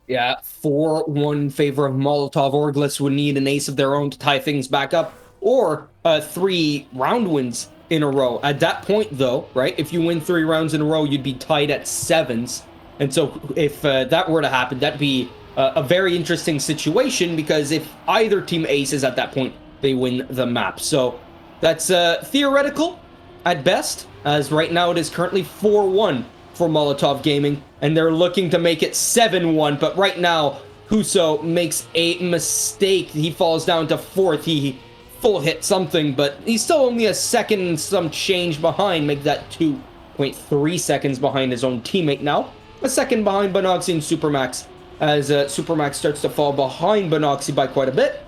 Yeah, 4-1 in favor of Molotov. Orgless would need an ace of their own to tie things back up, or 3 round wins in a row. At that point, though, right, if you win 3 rounds in a row, you'd be tied at 7s. And so if that were to happen, that'd be a very interesting situation, because if either team aces at that point, they win the map. So that's theoretical at best, as right now it is currently 4-1 for Molotov Gaming, and they're looking to make it 7-1, but right now Huso makes a mistake. He falls down to 4th. He full hit something, but he's still only a second and some change behind, make that 2.3 seconds behind his own teammate now. A second behind Banoxy and Supermax, as Supermax starts to fall behind Banoxy by quite a bit.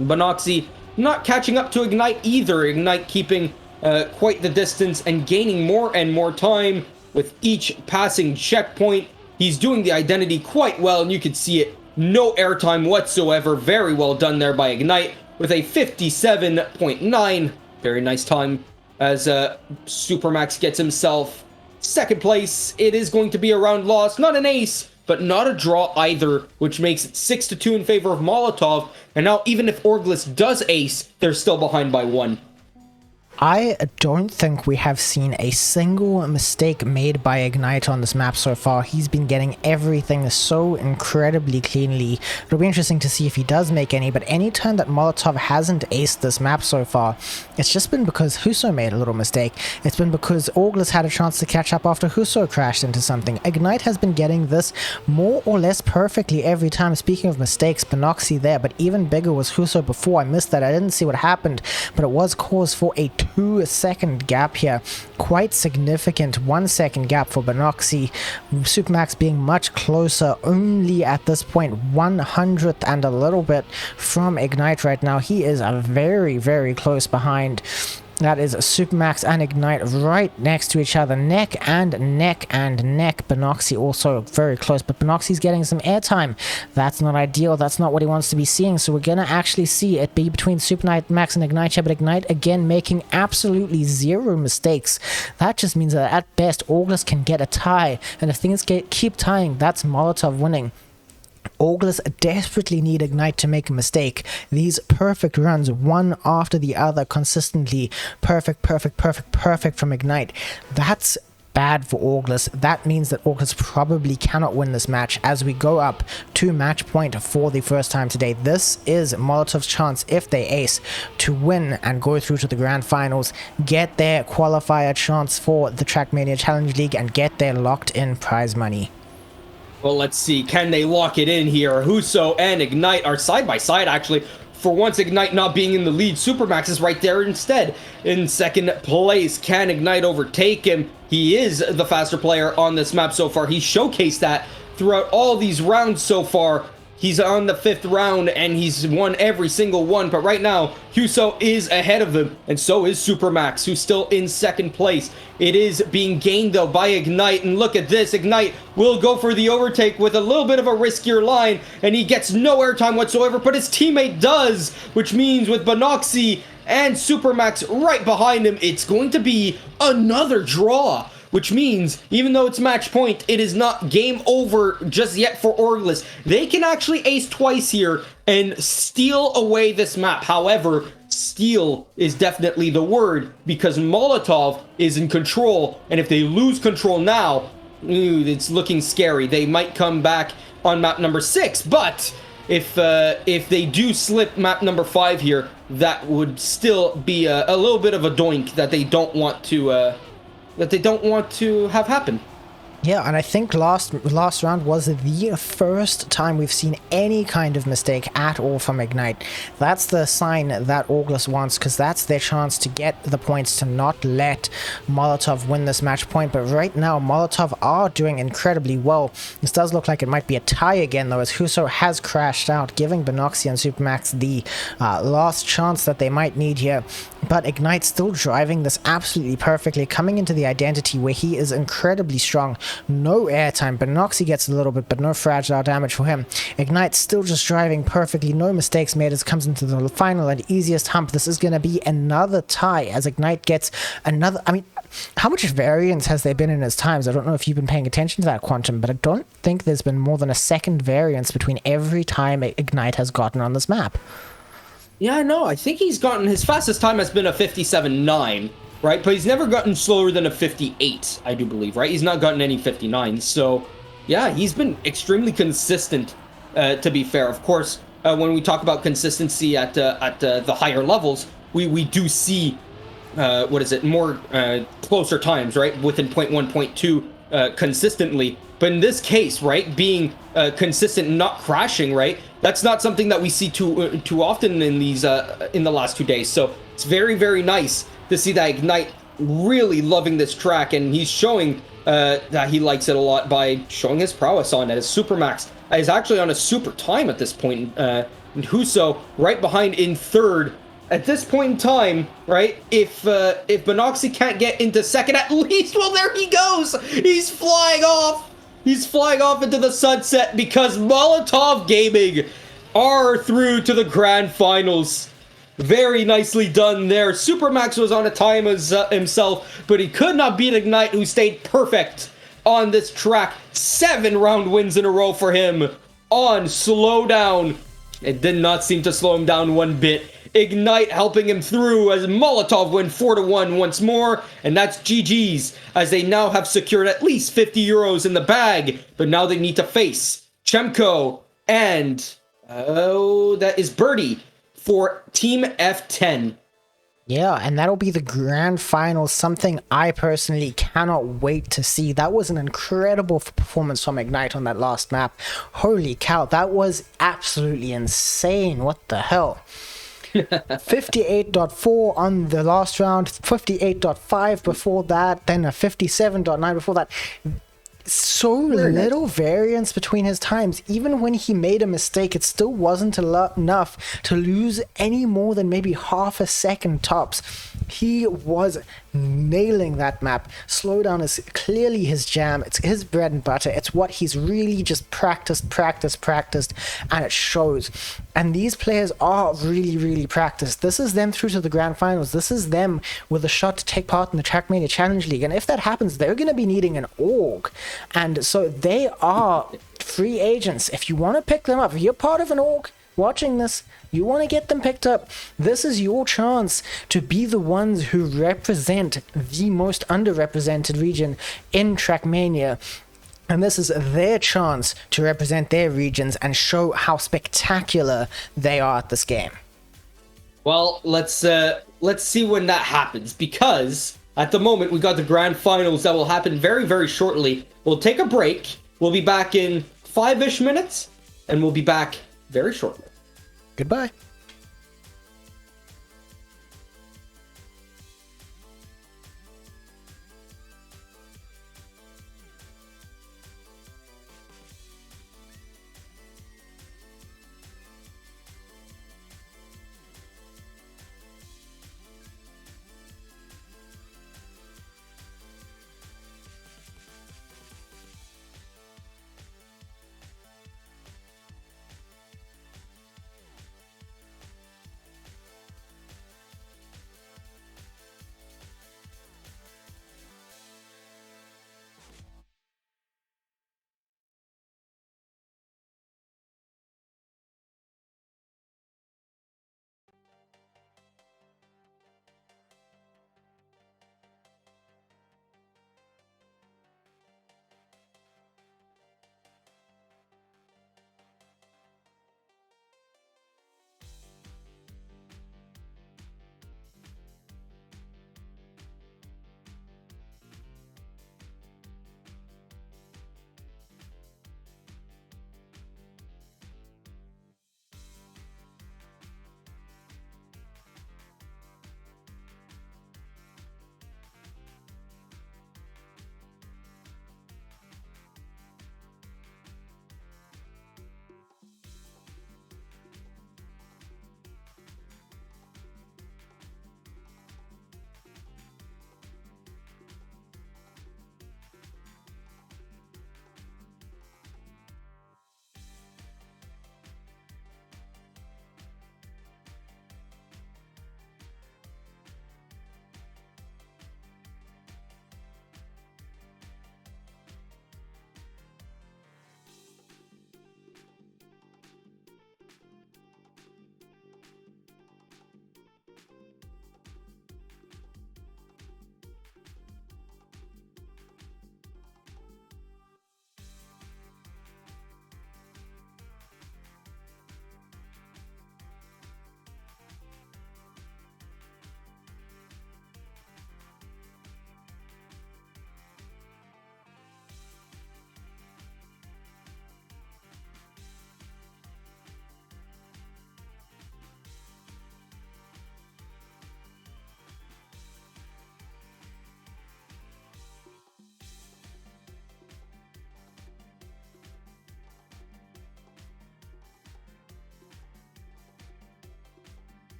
Banoxy not catching up to Ignite either. Ignite keeping quite the distance and gaining more and more time with each passing checkpoint. He's doing the identity quite well, and you can see it. No airtime whatsoever. Very well done there by Ignite with a 57.9. Very nice time, as Supermax gets himself second place. It is going to be a round loss. Not an ace, but not a draw either, which makes it 6-2 in favor of Molotov. And now, even if Orgless does ace, they're still behind by 1. I don't think we have seen a single mistake made by Ignite on this map so far. He's been getting everything so incredibly cleanly. It'll be interesting to see if he does make any, but any time that Molotov hasn't aced this map so far, it's just been because Huso made a little mistake. It's been because Orgless had a chance to catch up after Huso crashed into something. Ignite has been getting this more or less perfectly every time. Speaking of mistakes, Banoxy there, but even bigger was Huso before. I missed that. I didn't see what happened, but it was cause for a 2-second gap here. Quite significant 1-second gap for Banoxy. Supermax being much closer, only at this point 100th and a little bit from Ignite right now. He is a very, very close behind. That is Supermax and Ignite right next to each other, neck and neck and neck. Benoxy also very close, but Benoxy's getting some airtime. That's not ideal. That's not what he wants to be seeing. So we're going to actually see it be between Supermax and Ignite here, but Ignite again making absolutely zero mistakes. That just means that at best, August can get a tie, and if things keep tying, that's Molotov winning. August desperately need Ignite to make a mistake. These perfect runs, one after the other, consistently perfect from Ignite. That's bad for August. That means that August probably cannot win this match as we go up to match point for the first time today. This is Molotov's chance, if they ace, to win and go through to the grand finals, get their qualifier chance for the Trackmania Challenge League, and get their locked in prize money. Well, let's see. Can they lock it in here? Huso and Ignite are side by side, actually. For once, Ignite not being in the lead, Supermax is right there instead. In second place, can Ignite overtake him? He is the faster player on this map so far. He showcased that throughout all these rounds so far. He's on the 5th round, and he's won every single one. But right now, Huso is ahead of him, and so is Supermax, who's still in second place. It is being gained, though, by Ignite, and look at this. Ignite will go for the overtake with a little bit of a riskier line, and he gets no airtime whatsoever, but his teammate does, which means with Benoxy and Supermax right behind him, it's going to be another draw. Which means, even though it's match point, it is not game over just yet for Orgless. They can actually ace twice here and steal away this map. However, steal is definitely the word, because Molotov is in control, and if they lose control now, it's looking scary. They might come back on map number 6, but if they do slip map number 5 here, that would still be a little bit of a doink that they don't want to have happen. Yeah, and I think last round was the first time we've seen any kind of mistake at all from Ignite. That's the sign that August wants, because that's their chance to get the points to not let Molotov win this match point. But right now, Molotov are doing incredibly well. This does look like it might be a tie again, though, as Huso has crashed out, giving Benoxy and Supermax the last chance that they might need here. But Ignite still driving this absolutely perfectly, coming into the identity where he is incredibly strong. No airtime. Benoxy gets a little bit, but no fragile damage for him. Ignite still just driving perfectly. No mistakes made as it comes into the final and easiest hump. This is going to be another tie as Ignite gets another... I mean, how much variance has there been in his times? I don't know if you've been paying attention to that, Quantum, but I don't think there's been more than a second variance between every time Ignite has gotten on this map. Yeah, no, I think he's gotten... His fastest time has been a 57.9. Right, but he's never gotten slower than a 58, I do believe, right? He's not gotten any 59, so yeah, he's been extremely consistent, to be fair. Of course, when we talk about consistency at the higher levels, we do see, more closer times, right? Within 0.1, 0.2 consistently. But in this case, right, being consistent and not crashing, right, that's not something that we see too often in these in the last 2 days. So it's very, very nice to see that Ignite really loving this track, and he's showing that he likes it a lot by showing his prowess on it. His Supermax is actually on a super time at this point, and Huso right behind in third. At this point in time, right, if Benoxy can't get into second at least, well, there he goes! He's flying off! He's flying off into the sunset because Molotov Gaming are through to the grand finals. Very nicely done there. Supermax was on a time as himself, but he could not beat Ignite, who stayed perfect on this track. 7 round wins in a row for him on Slowdown. It did not seem to slow him down one bit. Ignite helping him through as Molotov win 4-1 once more, and that's GG's, as they now have secured at least 50 euros in the bag, but now they need to face Chemko and, that is Birdie for Team F10. Yeah, and that'll be the grand final, something I personally cannot wait to see. That was an incredible performance from Ignite on that last map. Holy cow, that was absolutely insane. What the hell? 58.4 on the last round, 58.5 before that, then a 57.9 before that. so Very nice. little variance between his times. Even when he made a mistake, it still wasn't enough to lose any more than maybe half a second tops. He was nailing that map. Slowdown is clearly his jam. It's his bread and butter. It's what he's really just practiced, and it shows. And these players are really practiced. This is them through to the grand finals. This is them with a shot to take part in the Trackmania Challenge League. And if that happens, they're going to be needing an org. And so they are free agents. If you want to pick them up, if you're part of an org watching this, you want to get them picked up, this is your chance to be the ones who represent the most underrepresented region in Trackmania. And this is their chance to represent their regions and show how spectacular they are at this game. Well, let's see when that happens, because at the moment we got the grand finals that will happen very shortly. We'll take a break. We'll be back in 5-ish minutes, and we'll be back very shortly. Goodbye.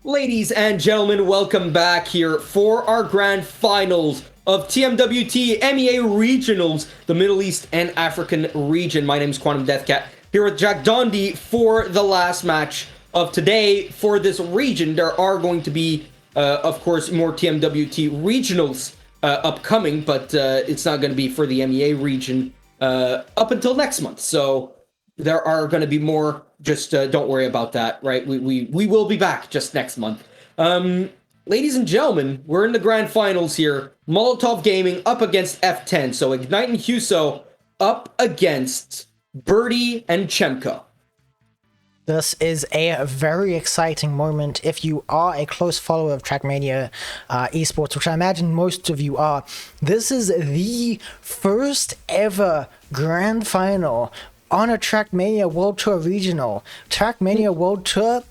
Ladies and gentlemen, welcome back here for our grand finals of TMWT MEA Regionals, the Middle East and African region. My name is Quantum Deathcat, here with Jack Dondi for the last match of today. For this region, there are going to be, of course, more TMWT Regionals upcoming, but it's not going to be for the MEA region up until next month. So there are going to be more. Just don't worry about that, right? We will be back just next month. Ladies and gentlemen, we're in the grand finals here. Molotov Gaming up against F10. So Ignite and Huso up against Birdie and Chemka. This is a very exciting moment. If you are a close follower of Trackmania esports, which I imagine most of you are, this is the first ever grand final on a Trackmania World Tour Regional. Trackmania World Tour,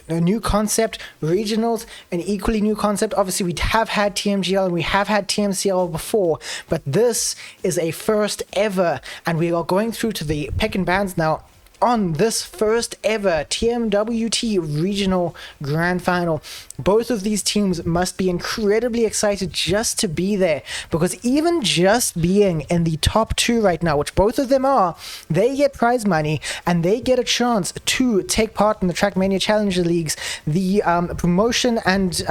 a new concept. Regionals, an equally new concept. Obviously, we have had TMGL and we have had TMCL before, but this is a first ever, and we are going through to the pick and bans now on this first ever TMWT Regional Grand Final. Both of these teams must be incredibly excited just to be there, because even just being in the top two right now, which both of them are, they get prize money and they get a chance to take part in the Trackmania Challenger Leagues, the promotion and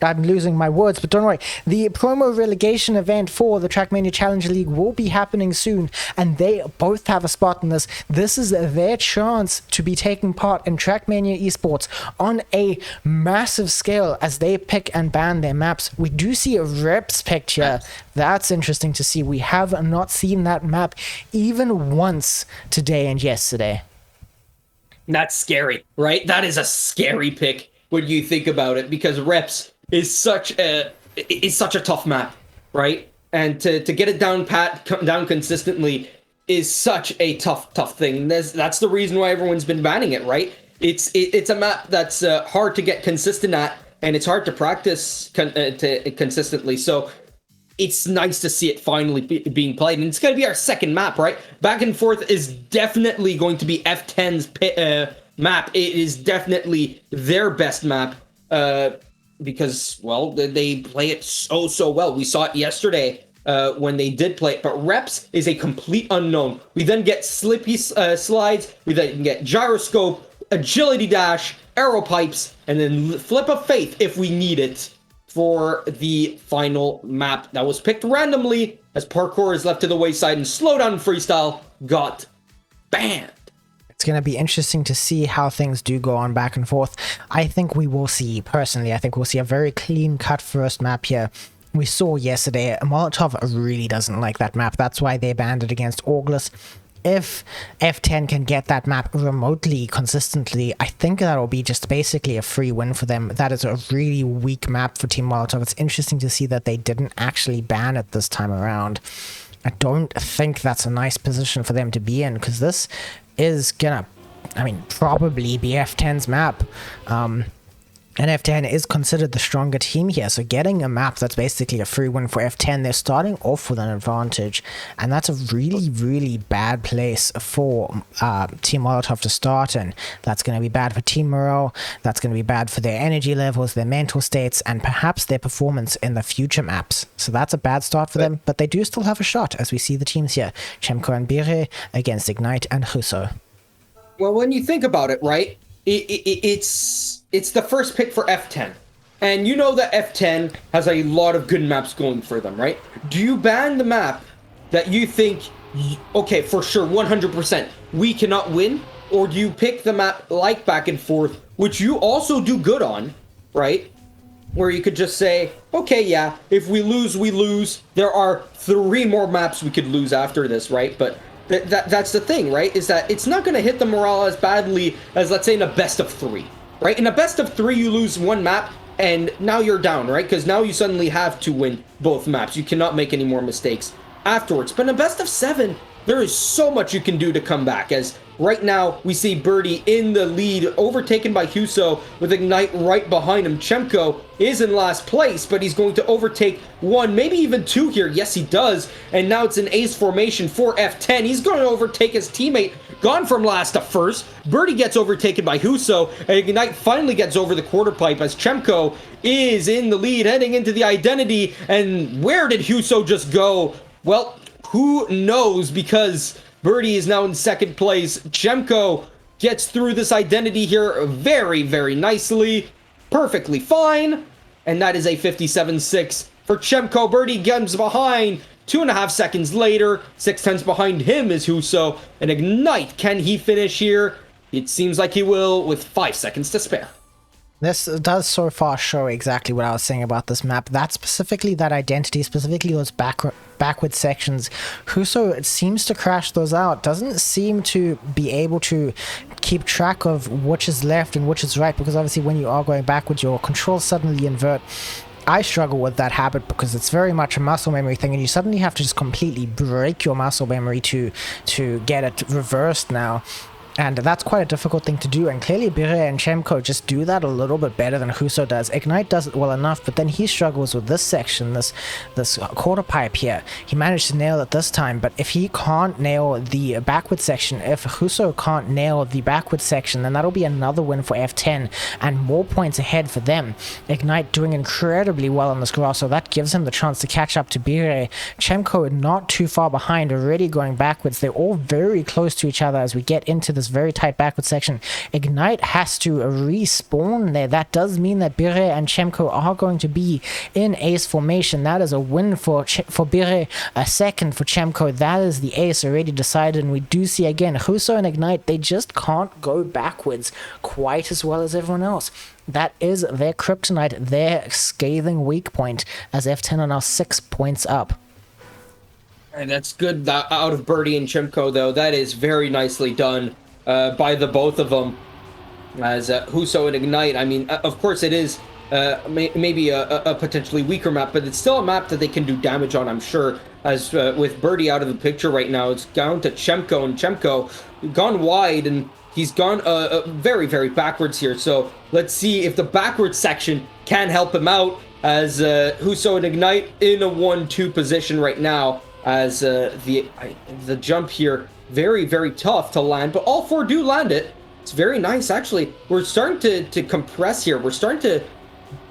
I'm losing my words, but don't worry. The promo relegation event for the Trackmania Challenger League will be happening soon, and they both have a spot in this. This is their chance to be taking part in Trackmania esports on a massive scale as they pick and ban their maps. We do see a reps picture. That's interesting to see. We have not seen that map even once today and yesterday. That's scary, right? That is a scary pick when you think about it, because reps is such a tough map, right? And to get it down consistently is such a tough thing. That's the reason why everyone's been banning it, right? It's a map that's hard to get consistent at, and it's hard to practice consistently. So it's nice to see it finally being played, and it's going to be our second map, right? Back and Forth is definitely going to be F10's map. It is definitely their best map. Because, well, they play it so well. We saw it yesterday when they did play it, but reps is a complete unknown. We then get Slippy Slides, we then get Gyroscope, Agility Dash, Arrow Pipes, and then Flip of Faith if we need it for the final map that was picked randomly as Parkour is left to the wayside and Slowdown Freestyle got banned. It's going to be interesting to see how things do go on back and forth. I think we'll see a very clean-cut first map here. We saw yesterday, Molotov really doesn't like that map. That's why they banned it against Orgless. If F10 can get that map remotely consistently, I think that'll be just basically a free win for them. That is a really weak map for Team Molotov. It's interesting to see that they didn't actually ban it this time around. I don't think that's a nice position for them to be in, because this is gonna, probably be F10's map. And F10 is considered the stronger team here, so getting a map that's basically a free win for F10, they're starting off with an advantage, and that's a really bad place for Team Molotov to start in. That's going to be bad for team morale, that's going to be bad for their energy levels, their mental states, and perhaps their performance in the future maps. So that's a bad start for them, but they do still have a shot, as we see the teams here. Chemko and Bire against Ignite and Huso. Well, when you think about it, right, it's the first pick for F10. And you know that F10 has a lot of good maps going for them, right? Do you ban the map that you think, okay, for sure, 100%, we cannot win? Or do you pick the map like Back and Forth, which you also do good on, right? Where you could just say, okay, yeah, if we lose, we lose. There are 3 more maps we could lose after this, right? But that's the thing, right? Is that it's not going to hit the morale as badly as, let's say, in a best of 3. Right? In a best of 3, you lose one map, and now you're down, right? Because now you suddenly have to win both maps. You cannot make any more mistakes afterwards. But in a best of 7, there is so much you can do to come back, as right now we see Birdie in the lead, overtaken by Huso with Ignite right behind him. Chemko is in last place, but he's going to overtake one, maybe even two here. Yes, he does. And now it's an ace formation for F10. He's going to overtake his teammate, gone from last to first. Birdie gets overtaken by Huso, and Ignite finally gets over the quarter pipe as Chemko is in the lead, heading into the identity. And where did Huso just go? Well, who knows, because Birdie is now in second place. Chemko gets through this identity here very, very nicely. Perfectly fine. And that is a 57-6 for Chemko. Birdie comes behind 2.5 seconds later. 6/10 behind him is Huso. And Ignite, can he finish here? It seems like he will with 5 seconds to spare. This does so far show exactly what I was saying about this map. That specifically, that identity, specifically those backward sections. Huso, it seems to crash those out. Doesn't seem to be able to keep track of which is left and which is right, because obviously when you are going backwards, your controls suddenly invert. I struggle with that habit because it's very much a muscle memory thing, and you suddenly have to just completely break your muscle memory to get it reversed now. And that's quite a difficult thing to do, and clearly Bire and Chemko just do that a little bit better than Huso does. Ignite does it well enough, but then he struggles with this section, this quarter pipe here. He managed to nail it this time, but if he can't nail the backward section, if Huso can't nail the backward section, then that'll be another win for F10, and more points ahead for them. Ignite doing incredibly well on this grass, so that gives him the chance to catch up to Bire. Chemko not too far behind, already going backwards. They're all very close to each other as we get into this very tight backward section. Ignite has to respawn there. That does mean that Bire and Chemko are going to be in ace formation. That is a win for Bire, a second for Chemko. That is the ace already decided, and we do see again Huso and Ignite, they just can't go backwards quite as well as everyone else. That is their kryptonite, their scathing weak point, as F10 are now 6 points up. And that's good out of Birdie and Chemko, though. That is very nicely done by the both of them. As Huso and Ignite, I mean, of course it is maybe a potentially weaker map, but it's still a map that they can do damage on, I'm sure. As with Birdie out of the picture right now, it's down to Chemko, and Chemko gone wide, and he's gone very, very backwards here. So let's see if the backwards section can help him out, as Huso and Ignite in a 1-2 position right now, as the jump here very, very tough to land, but all four do land it. It's very nice, actually. We're starting to compress here. We're starting to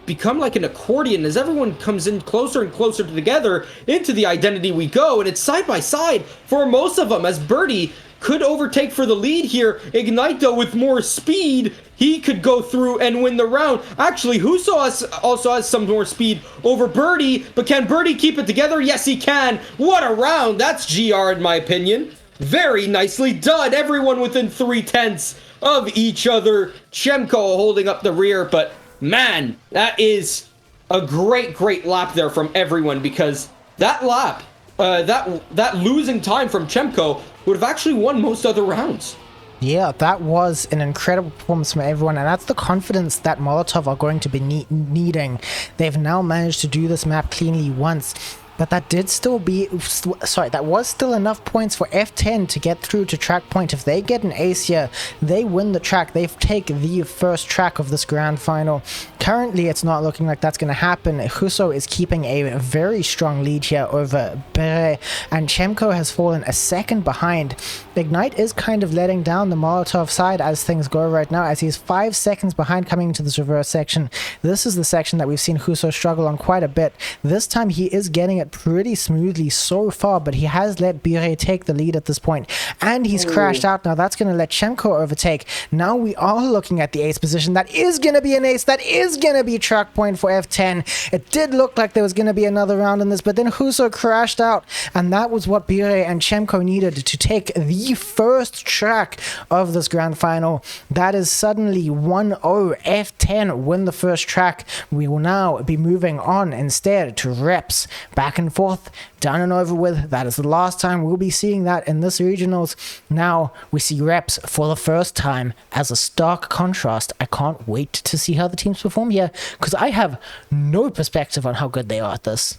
become like an accordion as everyone comes in closer and closer together into the identity we go, and it's side by side for most of them, as Birdie could overtake for the lead here. Ignite, though, with more speed, he could go through and win the round. Actually, Huso also has some more speed over Birdie, but can Birdie keep it together? Yes, he can. What a round. That's GR in my opinion. Very nicely done. Everyone within 3/10 of each other. Chemko holding up the rear, but man, that is a great lap there from everyone, because that lap, that losing time from Chemko would have actually won most other rounds. Yeah, that was an incredible performance from everyone, and that's the confidence that Molotov are going to be needing. They've now managed to do this map cleanly once, but that was still enough points for F10 to get through to track point. If they get an ace here, they win the track. They take the first track of this grand final. Currently, it's not looking like that's going to happen. Huso is keeping a very strong lead here over Bere, and Chemko has fallen a second behind. Ignite is kind of letting down the Molotov side as things go right now, as he's 5 seconds behind coming into this reverse section. This is the section that we've seen Huso struggle on quite a bit. This time he is getting it pretty smoothly so far, but he has let Bire take the lead at this point, and he's crashed out. Now that's going to let Chemko overtake. Now we are looking at the ace position. That is going to be an ace. That is going to be track point for F10. It did look like there was going to be another round in this, but then Huso crashed out, and that was what Bire and Chemko needed to take the first track of this grand final. That is suddenly 1-0. F10 win the first track. We will now be moving on instead to reps. Back and forth, done and over with. That is the last time we'll be seeing that in this regionals. Now we see reps for the first time as a stark contrast. I can't wait to see how the teams perform here, because I have no perspective on how good they are at this.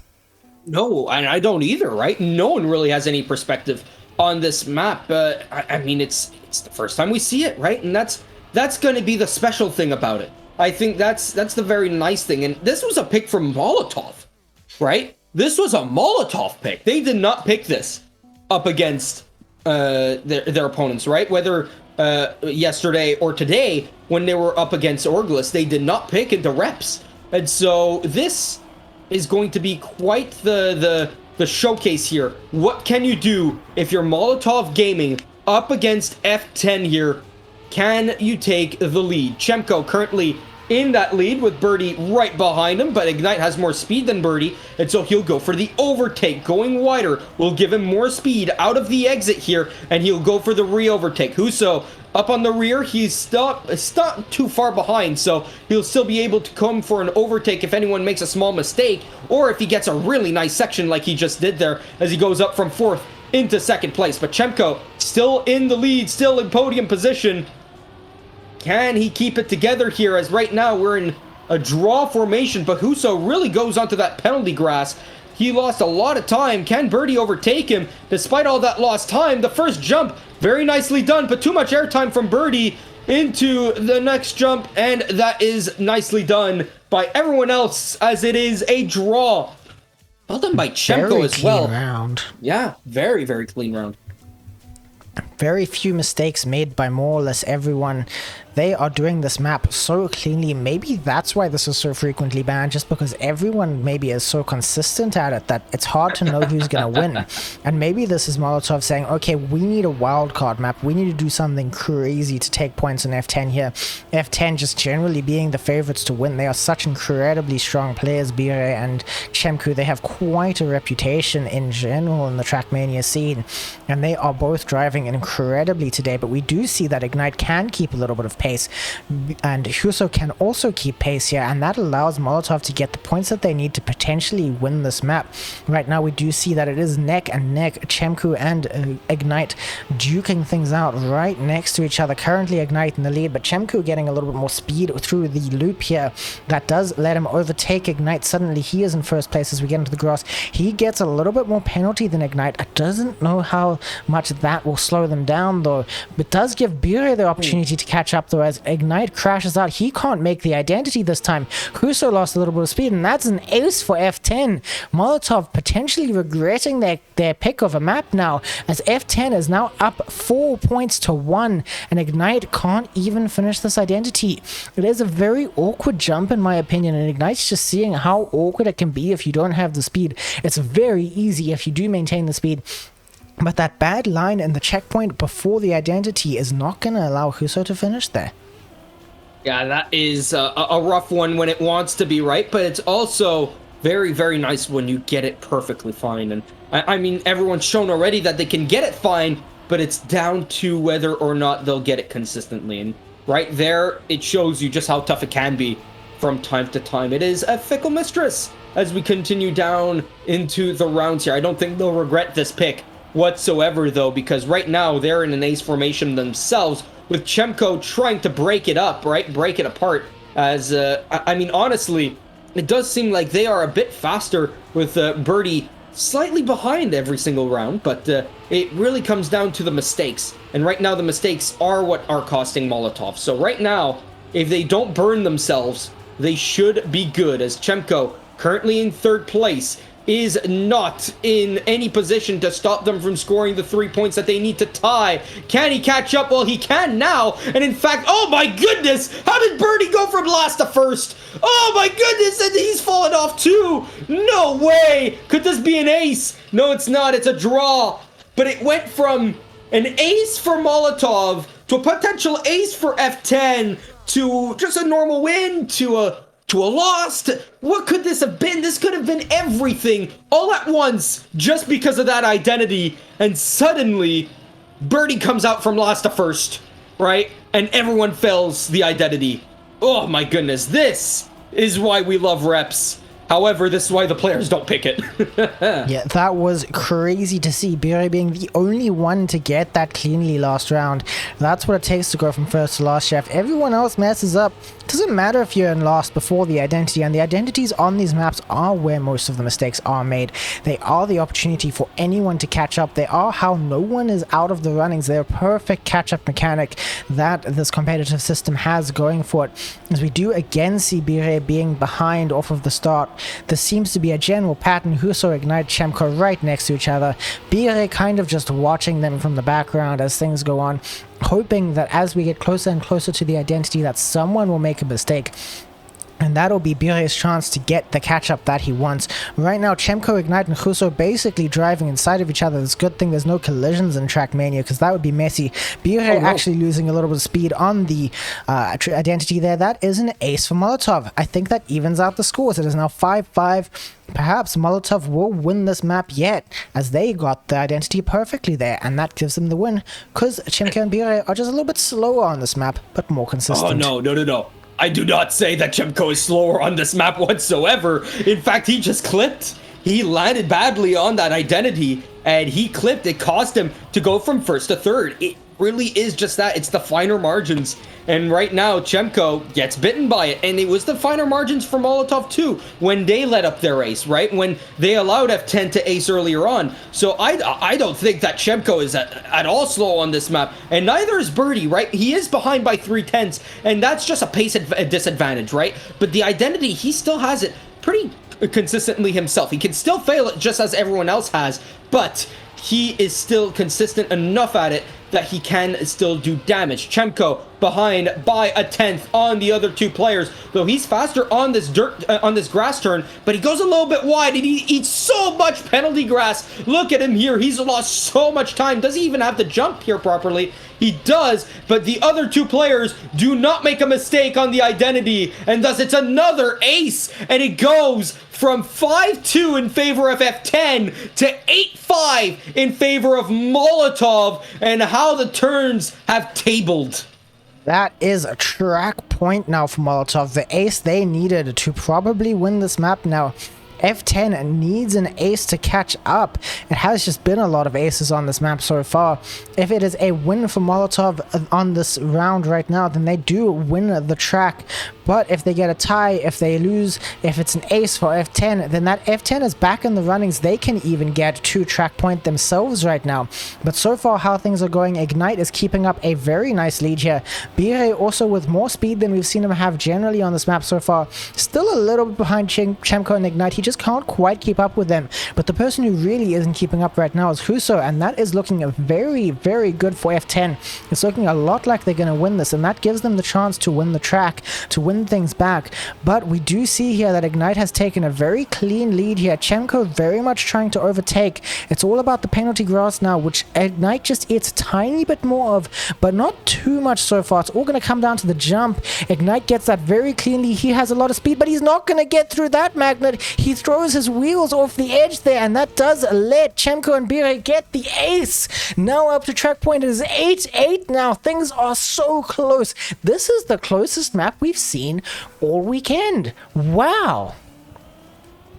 No, and I don't either, right? No one really has any perspective. on this map. I mean, it's the first time we see it, right? And that's going to be the special thing about it. I think that's the very nice thing. And this was a pick from Molotov, right? This was a Molotov pick. They did not pick this up against their opponents, right? Whether yesterday or today, when they were up against Orglis, they did not pick into reps. And so this is going to be quite the showcase here. What can you do if you're Molotov Gaming up against F10 here? Can you take the lead? Chemko currently in that lead with Birdie right behind him, but Ignite has more speed than Birdie, and so he'll go for the overtake. Going wider will give him more speed out of the exit here, and he'll go for the re-overtake. Huso up on the rear, he's not too far behind, so he'll still be able to come for an overtake if anyone makes a small mistake, or if he gets a really nice section like he just did there as he goes up from 4th into 2nd place. But Chemko still in the lead, still in podium position. Can he keep it together here, as right now we're in a draw formation, but Huso really goes onto that penalty grass. He lost a lot of time. Can Birdie overtake him despite all that lost time? The first jump, very nicely done, but too much airtime from Birdie into the next jump, and that is nicely done by everyone else, as it is a draw. Well done by Chemko as well. Very clean round. Yeah, very, very clean round. Very few mistakes made by more or less everyone. They are doing this map so cleanly. Maybe that's why this is so frequently banned, just because everyone maybe is so consistent at it that it's hard to know who's going to win. And maybe this is Molotov saying, okay, we need a wildcard map. We need to do something crazy to take points in F10 here. F10 just generally being the favorites to win. They are such incredibly strong players, Bire and Chemku. They have quite a reputation in general in the Trackmania scene, and they are both driving incredibly today. But we do see that Ignite can keep a little bit of pace, and Huso can also keep pace here, and that allows Molotov to get the points that they need to potentially win this map. Right now we do see that it is neck and neck, Chemku and Ignite duking things out right next to each other. Currently Ignite in the lead, but Chemku getting a little bit more speed through the loop here. That does let him overtake Ignite. Suddenly he is in first place as we get into the grass. He gets a little bit more penalty than Ignite. I doesn't know how much that will slow them down though, but does give Bure the opportunity to catch up though, as Ignite crashes out. He can't make the identity this time. Huso lost a little bit of speed, and that's an ace for F10. Molotov potentially regretting their pick of a map now, as F10 is now up 4 points to 1, and Ignite can't even finish this identity. It is a very awkward jump in my opinion, and Ignite's just seeing how awkward it can be if you don't have the speed. It's very easy if you do maintain the speed. But that bad line in the checkpoint before the identity is not going to allow Huso to finish there. Yeah, that is a rough one when it wants to be right, but it's also very, very nice when you get it perfectly fine. And I mean, everyone's shown already that they can get it fine, but it's down to whether or not they'll get it consistently. And right there, it shows you just how tough it can be from time to time. It is a fickle mistress as we continue down into the rounds here. I don't think they'll regret this pick whatsoever though, because right now they're in an ace formation themselves, with Chemko trying to break it up, right? Break it apart, as I mean, honestly, it does seem like they are a bit faster with Birdie slightly behind every single round, but it really comes down to the mistakes, and right now the mistakes are what are costing Molotov. So right now, if they don't burn themselves, they should be good, as Chemko, currently in 3rd place, is not in any position to stop them from scoring the 3 points that they need to tie. Can he catch up? Well, he can now. And in fact, oh my goodness, how did Birdie go from last to first? Oh my goodness, and he's fallen off too. No way. Could this be an ace? No, it's not. It's a draw. But it went from an ace for Molotov to a potential ace for F10 to just a normal win to a loss. What could this have been? This could have been everything all at once just because of that identity. And suddenly, Birdie comes out from last to first, right? And everyone fails the identity. Oh my goodness, this is why we love reps. However, this is why the players don't pick it. Yeah, that was crazy to see. Bire being the only one to get that cleanly last round. That's what it takes to go from first to last, Chef. Everyone else messes up. Doesn't matter if you're in last before the identity, and the identities on these maps are where most of the mistakes are made. They are the opportunity for anyone to catch up. They are how no one is out of the runnings. They're a perfect catch-up mechanic that this competitive system has going for it. As we do again see Bire being behind off of the start, there seems to be a general pattern. Huso, Ignite, Chemko right next to each other. Bire kind of just watching them from the background as things go on, hoping that as we get closer and closer to the identity that someone will make a mistake. And that'll be Bire's chance to get the catch-up that he wants. Right now, Chemko, Ignite, and Huso basically driving inside of each other. It's a good thing there's no collisions in Trackmania, because that would be messy. Bire actually losing a little bit of speed on the identity there. That is an ace for Molotov. I think that evens out the scores. It is now 5-5. Perhaps Molotov will win this map yet, as they got the identity perfectly there, and that gives them the win, because Chemko and Bire are just a little bit slower on this map, but more consistent. Oh, no. I do not say that Chemko is slower on this map whatsoever. In fact, he just clipped. He landed badly on that identity, and he clipped. It cost him to go from first to third. It really is just that. It's the finer margins. And right now, Chemko gets bitten by it. And it was the finer margins for Molotov too, when they let up their ace, right? When they allowed F10 to ace earlier on. So I don't think that Chemko is at all slow on this map. And neither is Birdie, right? He is behind by 3/10, and that's just a pace disadvantage, right? But the identity, he still has it pretty consistently himself. He can still fail it just as everyone else has, but he is still consistent enough at it that he can still do damage. Chemko behind by 1/10 on the other two players, though he's faster on this on this grass turn, but he goes a little bit wide and he eats so much penalty grass. Look at him here. He's lost so much time. Does he even have the jump here properly? He does, but the other two players do not make a mistake on the identity, and thus it's another ace, and it goes from 5-2 in favor of F10 to 8-5 in favor of Molotov, and how the turns have tabled. That is a track point now for Molotov. The ace they needed to probably win this map now. F10 needs an ace to catch up. It has just been a lot of aces on this map so far. If it is a win for Molotov on this round right now, then they do win the track. But if they get a tie, if they lose, if it's an ace for F10, then that F10 is back in the runnings. They can even get 2 track point themselves right now. But so far how things are going, Ignite is keeping up a very nice lead here. Bire also with more speed than we've seen him have generally on this map so far. Still a little bit behind Chemko and Ignite. He just can't quite keep up with them. But the person who really isn't keeping up right now is Huso, and that is looking very, very good for F10. It's looking a lot like they're going to win this, and that gives them the chance to win the track, to win things back. But we do see here that Ignite has taken a very clean lead here. Chemko very much trying to overtake. It's all about the penalty grass now, which Ignite just eats a tiny bit more of, but not too much so far. It's all going to come down to the jump. Ignite gets that very cleanly. He has a lot of speed, but he's not going to get through that magnet. He throws his wheels off the edge there, and that does let Chemko and Bire get the ace. Now up to track point. It is 8-8 now. Things are so close. This is the closest map we've seen all weekend. Wow.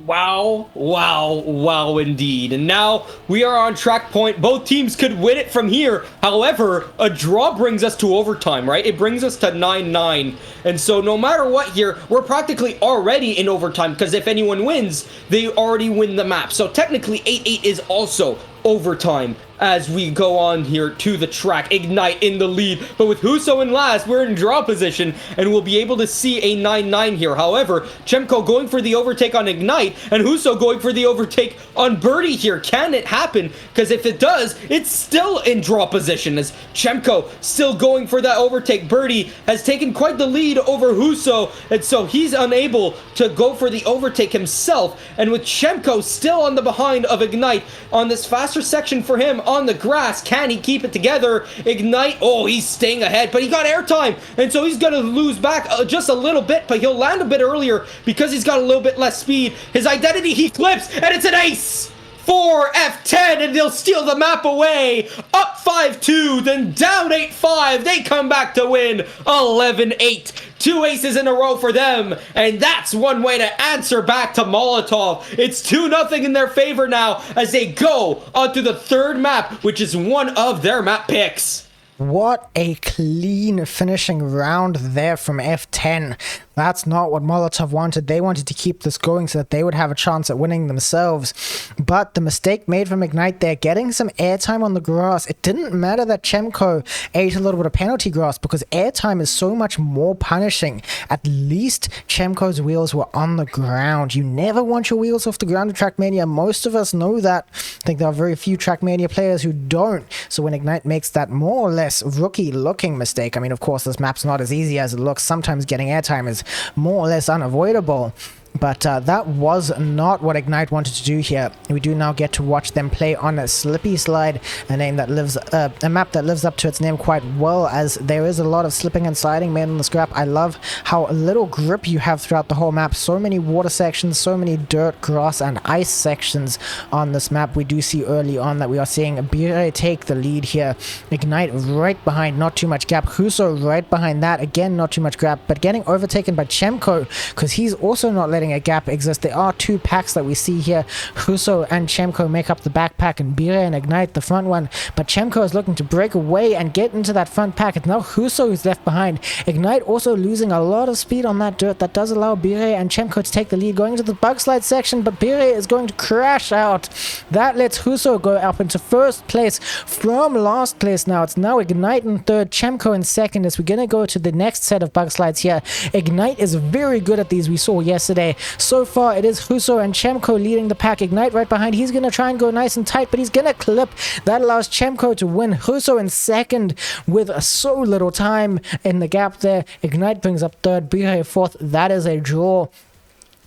Wow indeed. And now we are on track point. Both teams could win it from here. However, a draw brings us to overtime, right? It brings us to 9-9. And so no matter what here, we're practically already in overtime, because if anyone wins, they already win the map. So technically 8-8 is also overtime as we go on here to the track. Ignite in the lead, but with Huso in last, we're in draw position, and we'll be able to see a 9-9 here. However, Chemko going for the overtake on Ignite, and Huso going for the overtake on Birdie here. Can it happen? Because if it does, it's still in draw position, as Chemko still going for that overtake. Birdie has taken quite the lead over Huso, and so he's unable to go for the overtake himself, and with Chemko still on the behind of Ignite on this faster section for him on the grass, can he keep it together? Ignite, oh, he's staying ahead, but he got airtime, and so he's going to lose back just a little bit, but he'll land a bit earlier because he's got a little bit less speed. His identity, he flips, and it's an ace for F10, and they'll steal the map away. Up 5-2, then down 8-5. They come back to win 11-8. 2 aces in a row for them, and that's one way to answer back to Molotov. It's 2-0 in their favor now as they go onto the third map, which is one of their map picks. What a clean finishing round there from F10. That's not what Molotov wanted. They wanted to keep this going so that they would have a chance at winning themselves. But the mistake made from Ignite there, getting some airtime on the grass. It didn't matter that Chemko ate a little bit of penalty grass because airtime is so much more punishing. At least Chemko's wheels were on the ground. You never want your wheels off the ground in Trackmania. Most of us know that. I think there are very few Trackmania players who don't. So when Ignite makes that more or less rookie-looking mistake, I mean, of course, this map's not as easy as it looks. Sometimes getting airtime is more or less unavoidable. But that was not what Ignite wanted to do here. We do now get to watch them play on a Slippy Slide, a map that lives up to its name quite well, as there is a lot of slipping and sliding made on the scrap. I love how little grip you have throughout the whole map. So many water sections, so many dirt, grass, and ice sections on this map. We do see early on that we are seeing Bire take the lead here. Ignite right behind, not too much gap. Huso right behind that, again, not too much gap, but getting overtaken by Chemko, because he's also not letting a gap exist. There are 2 packs that we see here. Huso and Chemko make up the back pack, and Bire and Ignite the front one. But Chemko is looking to break away and get into that front pack. It's now Huso who's left behind. Ignite also losing a lot of speed on that dirt. That does allow Bire and Chemko to take the lead going into the bug slide section, but Bire is going to crash out. That lets Huso go up into first place from last place now. It's now Ignite in third, Chemko in second, as we're going to go to the next set of bug slides here. Ignite is very good at these, we saw yesterday. So far, it is Huso and Chemko leading the pack. Ignite right behind. He's going to try and go nice and tight, but he's going to clip. That allows Chemko to win. Huso in second with so little time in the gap there. Ignite brings up third, Bire fourth. That is a draw.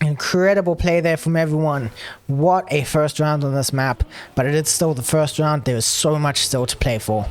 Incredible play there from everyone. What a first round on this map. But it is still the first round. There is so much still to play for.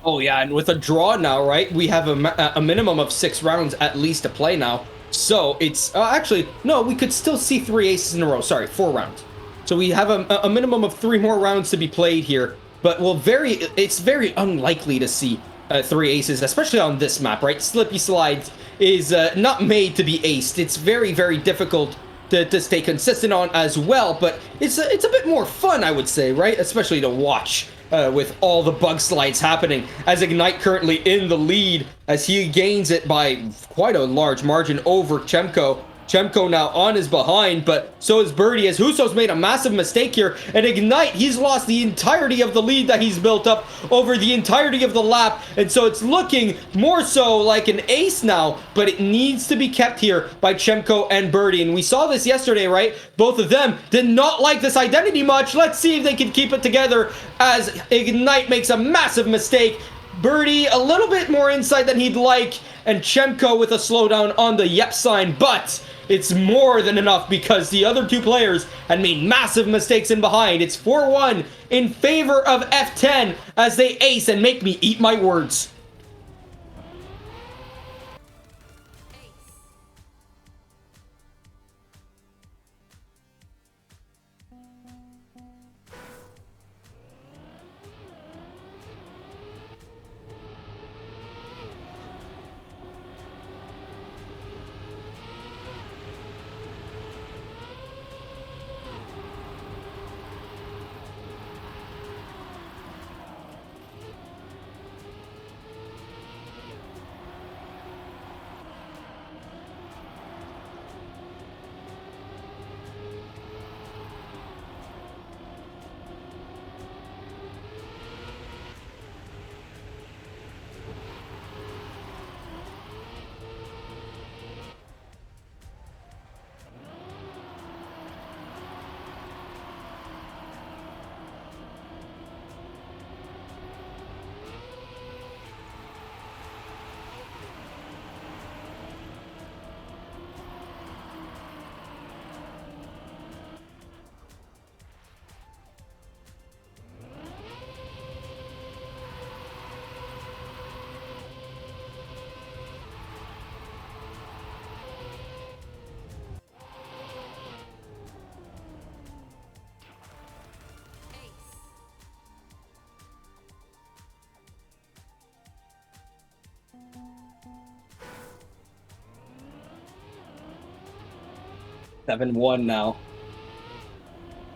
Oh, yeah, and with a draw now, right, we have a minimum of 6 rounds at least to play now. So it's actually, no, we could still see 3 aces in a row. Sorry, 4 rounds. So we have a minimum of 3 more rounds to be played here. But it's very unlikely to see 3 aces, especially on this map, right? Slippy Slides is not made to be aced. It's very, very difficult to stay consistent on as well. But it's a bit more fun, I would say, right? Especially to watch. With all the bug slides happening, as Ignite currently in the lead as he gains it by quite a large margin over Chemko. Chemko now on his behind, but so is Birdie, as Huso's made a massive mistake here, and Ignite, he's lost the entirety of the lead that he's built up over the entirety of the lap, and so it's looking more so like an ace now, but it needs to be kept here by Chemko and Birdie, and we saw this yesterday, right? Both of them did not like this identity much. Let's see if they can keep it together as Ignite makes a massive mistake. Birdie a little bit more insight than he'd like, and Chemko with a slowdown on the yep sign, but it's more than enough because the other 2 players had made massive mistakes in behind. It's 4-1 in favor of F10 as they ace and make me eat my words. 7-1 now.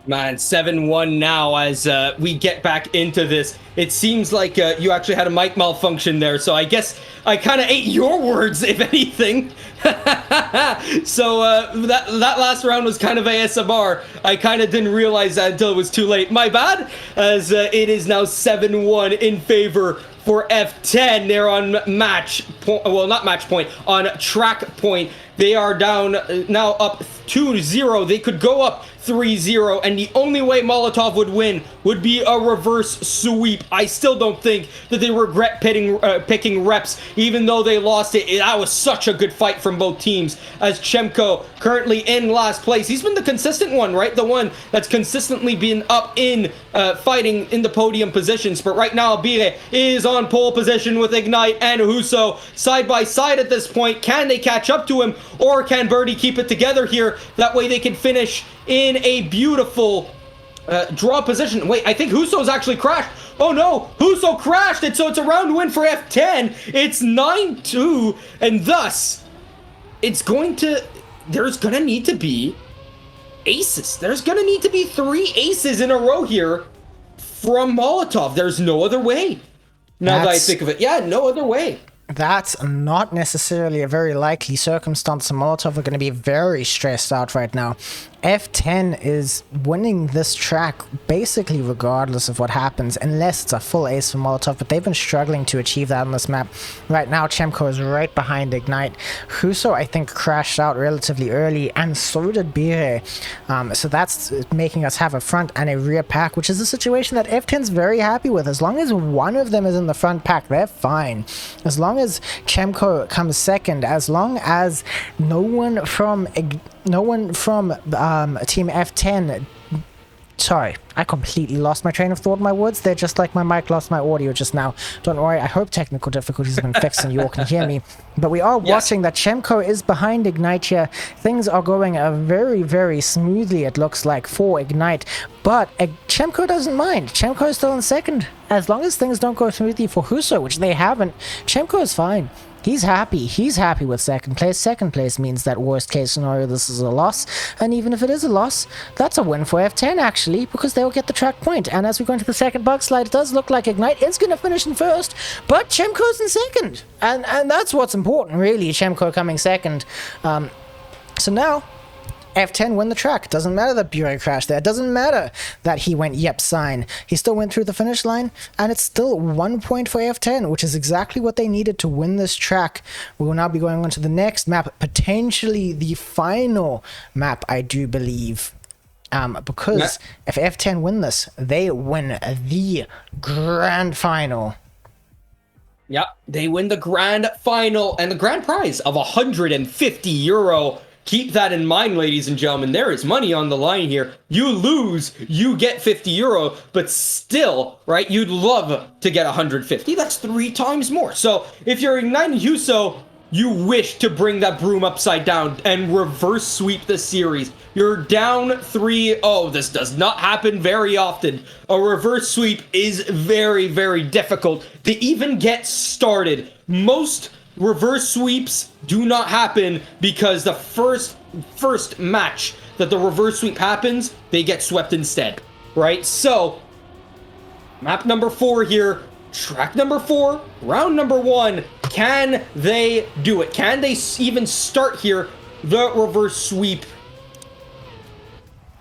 Man, 7-1 now as we get back into this. It seems like you actually had a mic malfunction there, so I guess I kind of ate your words, if anything. So that last round was kind of ASMR. I kind of didn't realize that until it was too late. My bad, as it is now 7-1 in favor for F10. They're on match point, well, not match point, on track point. They are down now up 2-0. They could go up 3-0, and the only way Molotov would win would be a reverse sweep. I still don't think that they regret picking reps, even though they lost it. That was such a good fight from both teams, as Chemko currently in last place. He's been the consistent one, right? The one that's consistently been up in fighting in the podium positions. But right now, Bire is on pole position with Ignite and Huso side by side at this point. Can they catch up to him, or can Birdie keep it together here? That way they can finish in a beautiful draw position. Wait, I think Huso's actually crashed. Oh no, Huso crashed it, so it's a round win for F10. It's 9-2, and thus, there's gonna need to be aces. There's gonna need to be 3 aces in a row here from Molotov. There's no other way. Now that I think of it, yeah, no other way. That's not necessarily a very likely circumstance. Molotov are going to be very stressed out right now. F10 is winning this track basically regardless of what happens, unless it's a full ace for Molotov, but they've been struggling to achieve that on this map. Right now, Chemko is right behind Ignite. Huso, I think, crashed out relatively early, and so did Bire. So that's making us have a front and a rear pack, which is a situation that F10's very happy with. As long as one of them is in the front pack, they're fine. As long as Chemko comes second, as long as no one from Team F10. Sorry, I completely lost my train of thought. My words, they're just like my mic lost my audio just now. Don't worry, I hope technical difficulties have been fixed and you all can hear me. But we are watching that Chemko is behind Ignite here. Things are going very, very smoothly, it looks like, for Ignite. But Chemko doesn't mind. Chemko is still in second. As long as things don't go smoothly for Huso, which they haven't, Chemko is fine. He's happy. He's happy with second place. Second place means that worst case scenario, this is a loss. And even if it is a loss, that's a win for F10 actually, because they'll get the track point. And as we go into the second bug slide, it does look like Ignite is going to finish in first, but Chemko's in second. And that's what's important, really, Chemko coming second. So now, F10 win the track. Doesn't matter that Bure crashed there. It doesn't matter that he went yep sign. He still went through the finish line, and it's still 1 point for F10, which is exactly what they needed to win this track. We will now be going on to the next map, potentially the final map, I do believe. Because if F10 win this, they win the grand final. Yep, they win the grand final and the grand prize of €150. Keep that in mind, ladies and gentlemen. There is money on the line here. You lose, you get €50, but still, right, you'd love to get 150. That's 3 times more. So if you're igniting Huso, you wish to bring that broom upside down and reverse sweep the series. You're down 3-0. This does not happen very often. A reverse sweep is very, very difficult to even get started. Most reverse sweeps do not happen because the first match that the reverse sweep happens, they get swept instead, right? So, map number 4 here, track number 4, round number 1. Can they do it? Can they even start here the reverse sweep?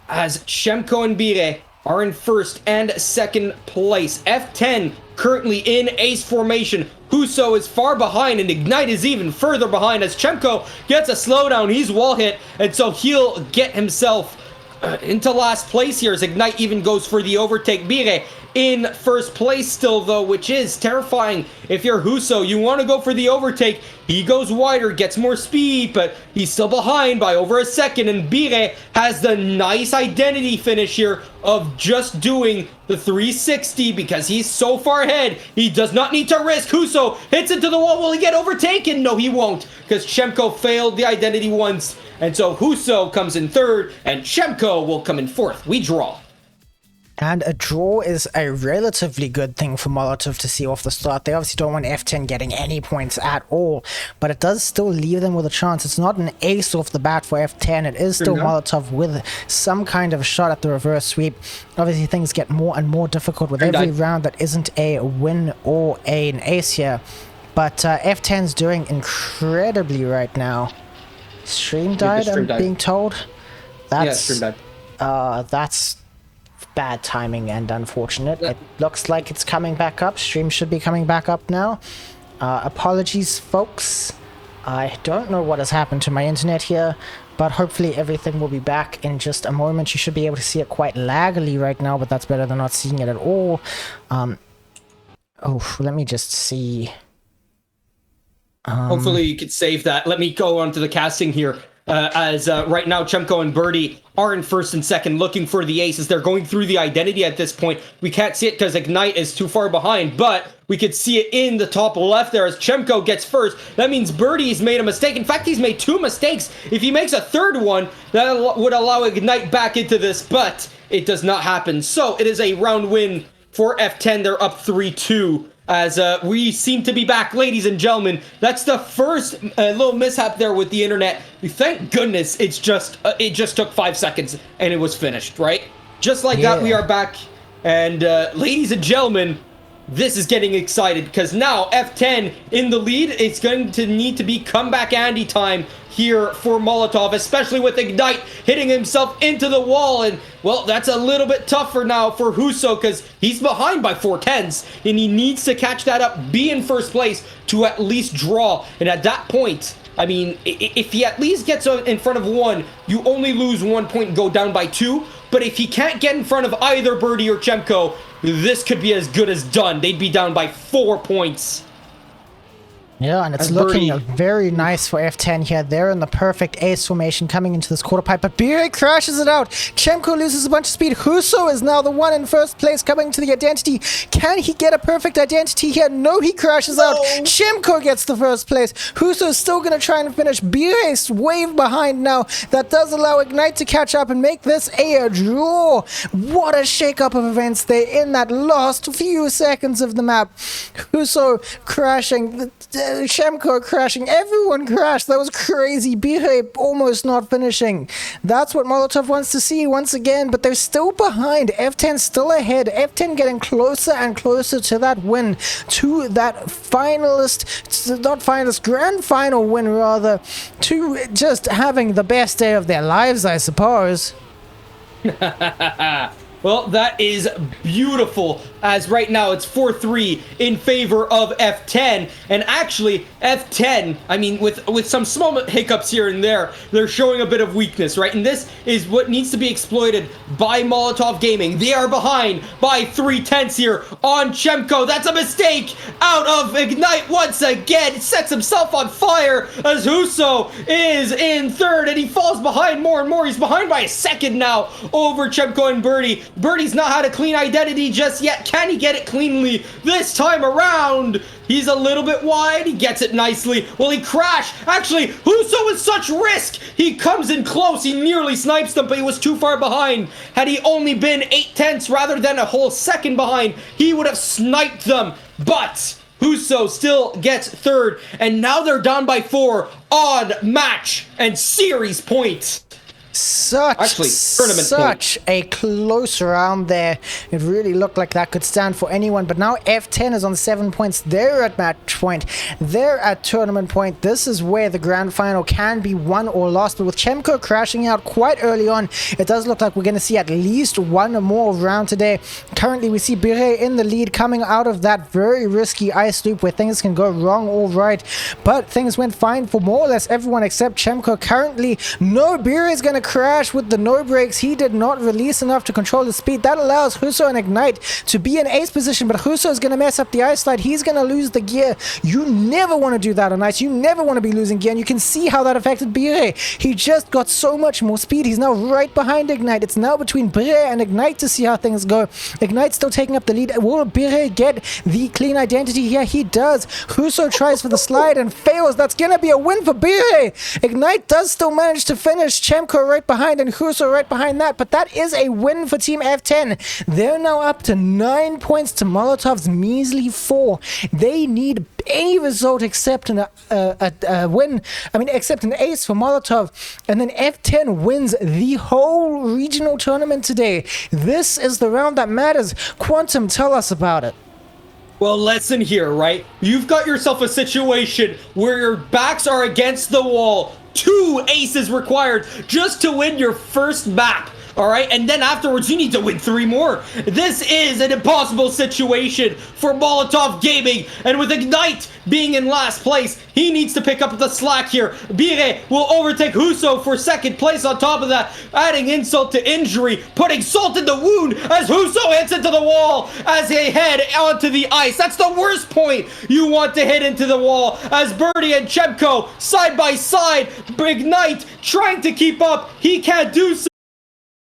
As Chemko and Bire are in first and second place. F10 currently in ace formation. Huso is far behind, and Ignite is even further behind as Chemko gets a slowdown. He's wall hit, and so he'll get himself into last place here as Ignite even goes for the overtake. Bire in first place still, though, which is terrifying. If you're Huso, you want to go for the overtake. He goes wider, gets more speed, but he's still behind by over a second, and Bire has the nice identity finish here of just doing the 360 because he's so far ahead. He does not need to risk. Huso hits into the wall. Will he get overtaken? No, he won't, because Chemko failed the identity once, and so Huso comes in third, and Chemko will come in fourth. We draw. And a draw is a relatively good thing for Molotov to see off the start. They obviously don't want F10 getting any points at all, but it does still leave them with a chance. It's not an ace off the bat for F10. It is still Molotov with some kind of shot at the reverse sweep. Obviously, things get more and more difficult with every round that isn't a win or an ace here. But F10's doing incredibly right now. Stream died, I'm being told. That's, stream died. That's bad timing and unfortunate. It looks like it's coming back up. Stream should be coming back up now. Apologies, folks. I don't know what has happened to my internet here, but hopefully everything will be back in just a moment. You should be able to see it quite laggily right now, but that's better than not seeing it at all. Oh, let me just see. Hopefully you could save that. Let me go on to the casting here. As right now, Chemko and Birdie are in first and second, looking for the aces. They're going through the identity at this point. We can't see it because Ignite is too far behind, but we could see it in the top left there as Chemko gets first. That means Birdie's made a mistake. In fact, he's made 2 mistakes. If he makes a third one, that would allow Ignite back into this, but it does not happen. So it is a round win for F10. They're up 3-2. As we seem to be back, ladies and gentlemen. That's the first little mishap there with the internet. Thank goodness it just took 5 seconds and it was finished, right? Just like that, we are back. And ladies and gentlemen, this is getting excited because now F10 in the lead. It's going to need to be comeback Andy time here for Molotov, especially with Ignite hitting himself into the wall. And, well, that's a little bit tougher now for Huso because he's behind by 4/10s, and he needs to catch that up, be in first place to at least draw. And at that point, I mean, if he at least gets in front of 1, you only lose 1 point and go down by 2. But if he can't get in front of either Birdie or Chemko, this could be as good as done. They'd be down by 4 points. Yeah, and it's looking very nice for F10 here. They're in the perfect ace formation coming into this quarter pipe, but BA crashes it out. Chemko loses a bunch of speed. Huso is now the one in first place coming to the identity. Can he get a perfect identity here? No, he crashes out. Chemko gets the first place. Huso is still going to try and finish. BA's wave behind now. That does allow Ignite to catch up and make this a draw. What a shake-up of events there in that last few seconds of the map. Huso crashing. Chemko crashing, everyone crashed. That was crazy. Bire almost not finishing. That's what Molotov wants to see once again, but they're still behind. F10 still ahead. F10 getting closer and closer to that win, to that grand final win rather, to just having the best day of their lives, I suppose. Well, that is beautiful, as right now it's 4-3 in favor of F10. And actually, F10, I mean, with some small hiccups here and there, they're showing a bit of weakness, right? And this is what needs to be exploited by Molotov Gaming. They are behind by 3/10 here on Chemko. That's a mistake out of Ignite once again. It sets himself on fire as Huso is in third, and he falls behind more and more. He's behind by a second now over Chemko and Birdie. Birdie's not had a clean identity just yet. Can he get it cleanly this time around? He's a little bit wide. He gets it nicely. Will he crash? Actually, Huso with such risk. He comes in close. He nearly snipes them, but he was too far behind. Had he only been 8/10 rather than a whole second behind, he would have sniped them. But Huso still gets third, and now they're down by 4 on match and series points. Such a close round there. It really looked like that could stand for anyone, but now F10 is on 7 points. They're at match point. They're at tournament point. This is where the grand final can be won or lost, but with Chemko crashing out quite early on, it does look like we're going to see at least one more round today. Currently, we see Bire in the lead coming out of that very risky ice loop where things can go wrong or right, but things went fine for more or less everyone except Chemko. Currently, no, Bire is going to crash with the no brakes. He did not release enough to control the speed. That allows Huso and Ignite to be in ace position, but Huso is going to mess up the ice slide. He's going to lose the gear. You never want to do that on ice. You never want to be losing gear, and you can see how that affected Bire. He just got so much more speed. He's now right behind Ignite. It's now between Bire and Ignite to see how things go. Ignite's still taking up the lead. Will Bire get the clean identity here? He does. Huso tries for the slide and fails. That's going to be a win for Bire. Ignite does still manage to finish. Chemko right behind and Huso right behind that, but that is a win for Team F10. They're now up to 9 points to Molotov's measly 4. They need any result except a win, except an ace for Molotov, and then F10 wins the whole regional tournament today. This is the round that matters. Quantum, tell us about it. Well, listen here, right? You've got yourself a situation where your backs are against the wall. 2 aces required just to win your first map. All right, and then afterwards, you need to win 3 more. This is an impossible situation for Molotov Gaming, and with Ignite being in last place, he needs to pick up the slack here. Bire will overtake Huso for 2nd place on top of that, adding insult to injury, putting salt in the wound as Huso hits into the wall as they head onto the ice. That's the worst point you want to hit into the wall as Birdie and Chemko side by side. Ignite trying to keep up. He can't do so.